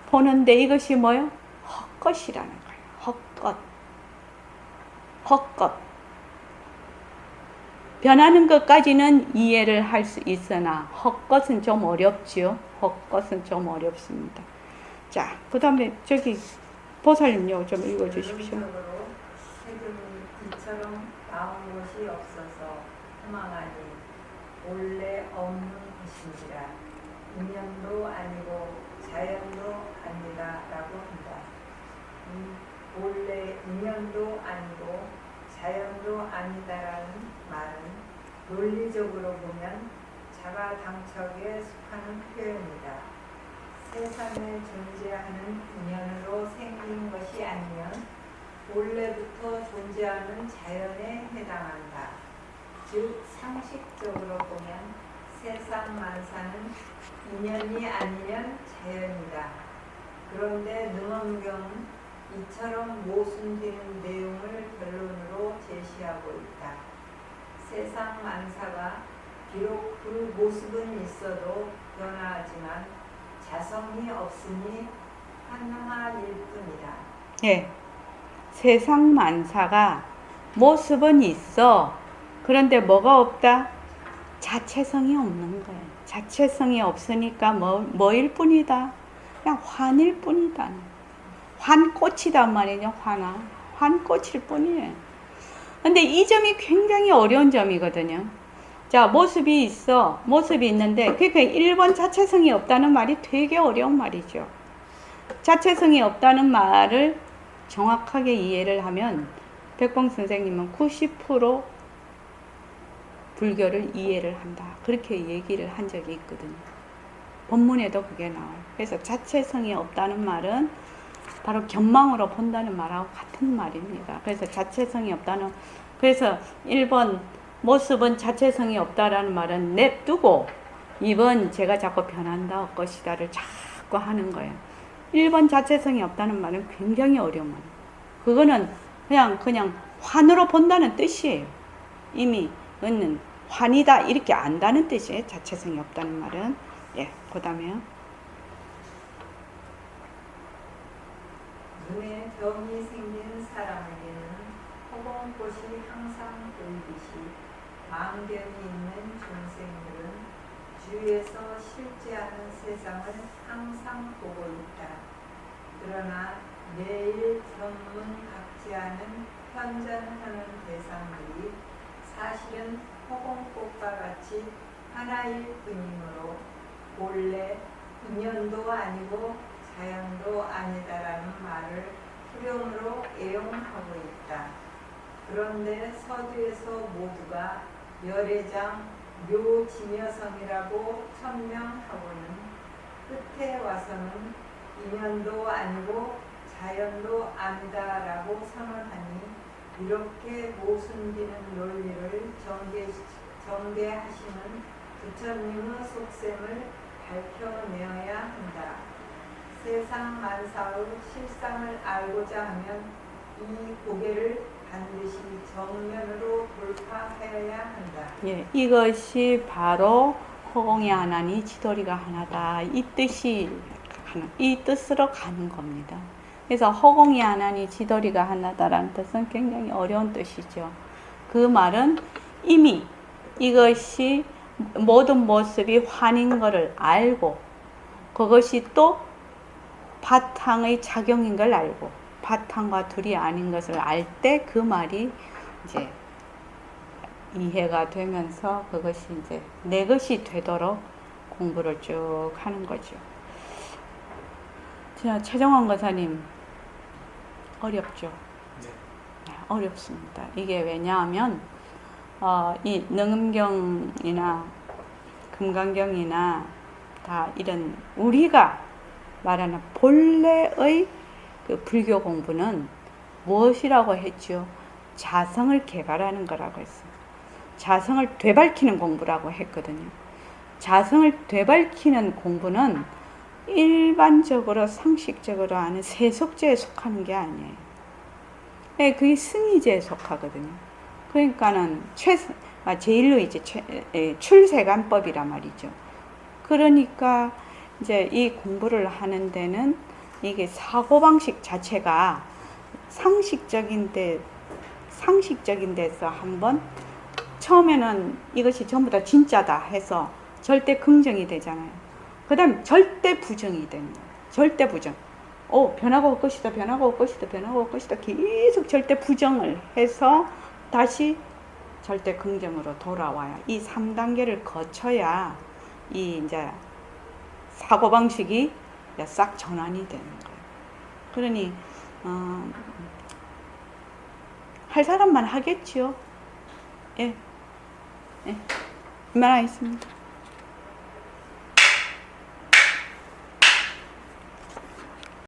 보는데 이것이 뭐예요? 헛것이라는 거예요. 헛것. 변하는 것까지는 이해를 할 수 있으나 헛것은 좀 어렵지요. 헛것은 좀 어렵습니다. 자, 그 다음에 저기 보살님요 좀 읽어주십시오. 세금이 이처럼 나온 것이 없어서 허망하니 원래 없는 것인지라 인연도 아니고 자연도 아니다라고 한다. 원래 인연도 아니고 자연도 아니다라는 말은 논리적으로 보면 자가당착에 속하는 표현이다. 세상에 존재하는 인연으로 생긴 것이 아니면 원래부터 존재하는 자연에 해당한다. 즉 상식적으로 보면 세상 만사는 인연이 아니면 자연이다. 그런데 능엄경은 이처럼 모순되는 내용을 결론으로 제시하고 있다. 세상 만사가 비록 그 모습은 있어도 변화하지만 자성이 없으니 환영할 일뿐이다. 예, 세상 만사가 모습은 있어. 그런데 뭐가 없다? 자체성이 없는 거예요. 자체성이 없으니까 뭐일 뿐이다? 그냥 환일 뿐이다. 환꽃이단 말이죠. 환꽃일 뿐이에요. 근데 이 점이 굉장히 어려운 점이거든요. 자, 모습이 있어. 모습이 있는데, 그러니까 1번 자체성이 없다는 말이 되게 어려운 말이죠. 자체성이 없다는 말을 정확하게 이해를 하면, 백봉 선생님은 90% 불교를 이해를 한다. 그렇게 얘기를 한 적이 있거든요. 본문에도 그게 나와요. 그래서 자체성이 없다는 말은 바로 견망으로 본다는 말하고 같은 말입니다. 그래서 자체성이 없다는, 그래서 1번 모습은 자체성이 없다라는 말은 냅두고 2번 제가 자꾸 변한다 것이다를 자꾸 하는 거예요. 1번 자체성이 없다는 말은 굉장히 어려운 말이에요. 그거는 그냥 환으로 본다는 뜻이에요. 이미 은 환이다 이렇게 안다는 뜻이에요. 자체성이 없다는 말은. 예, 그 다음에요. 눈에 병이 생긴 사람에게는 허공꽃이 항상 보이듯이 망견이 있는 중생들은 주위에서 실제하는 세상을 항상 보고 있다. 그러나 매일 견문각지하는 현전하는 대상들이 사실은 허공꽃과 같이 하나일 뿐이므로 본래 인연도 아니고 자연도 아니다라는 말을 후렴으로 애용하고 있다. 그런데 서두에서 모두가 열애장 묘지녀성이라고 천명하고는 끝에 와서는 인연도 아니고 자연도 아니다라고 선언하니 이렇게 모순되는 논리를 정개하시는 부처님의 속셈을 밝혀내어야 한다. 세상 만사의 실상을 알고자 하면 이 고개를 반드시 정면으로 돌파하여야 한다. 예, 이것이 바로 허공이 하나니 지도리가 하나다. 이 뜻으로 가는 겁니다. 그래서 허공이 하나니 지도리가 하나다라는 뜻은 굉장히 어려운 뜻이죠. 그 말은 이미 이것이 모든 모습이 환인 것을 알고 그것이 또 바탕의 작용인 걸 알고 바탕과 둘이 아닌 것을 알 때 그 말이 이제 이해가 되면서 그것이 이제 내 것이 되도록 공부를 쭉 하는 거죠. 자, 최정원 권사님 어렵죠? 네, 어렵습니다. 이게 왜냐하면 이 능음경이나 금강경이나 다 이런 우리가 말하는 본래의 그 불교 공부는 무엇이라고 했죠? 자성을 개발하는 거라고 했어요. 자성을 되밟히는 공부라고 했거든요. 자성을 되밟히는 공부는 일반적으로 상식적으로 아는 세속제에 속하는 게 아니에요. 그게 승의제에 속하거든요. 그러니까는 제일로 이제 출세관법이란 말이죠. 그러니까 이제 이 공부를 하는 데는 이게 사고방식 자체가 상식적인 데서 한번 처음에는 이것이 전부 다 진짜다 해서 절대 긍정이 되잖아요. 그 다음 절대 부정이 되는 거예요. 절대 부정. 변화가 올 것이다, 변화가 올 것이다, 변화가 올 것이다. 계속 절대 부정을 해서 다시 절대 긍정으로 돌아와요. 이 3단계를 거쳐야 이 이제 사고방식이 싹 전환이 되는 거예요. 그러니 할 사람만 하겠지요. 예, 이만 하겠습니다.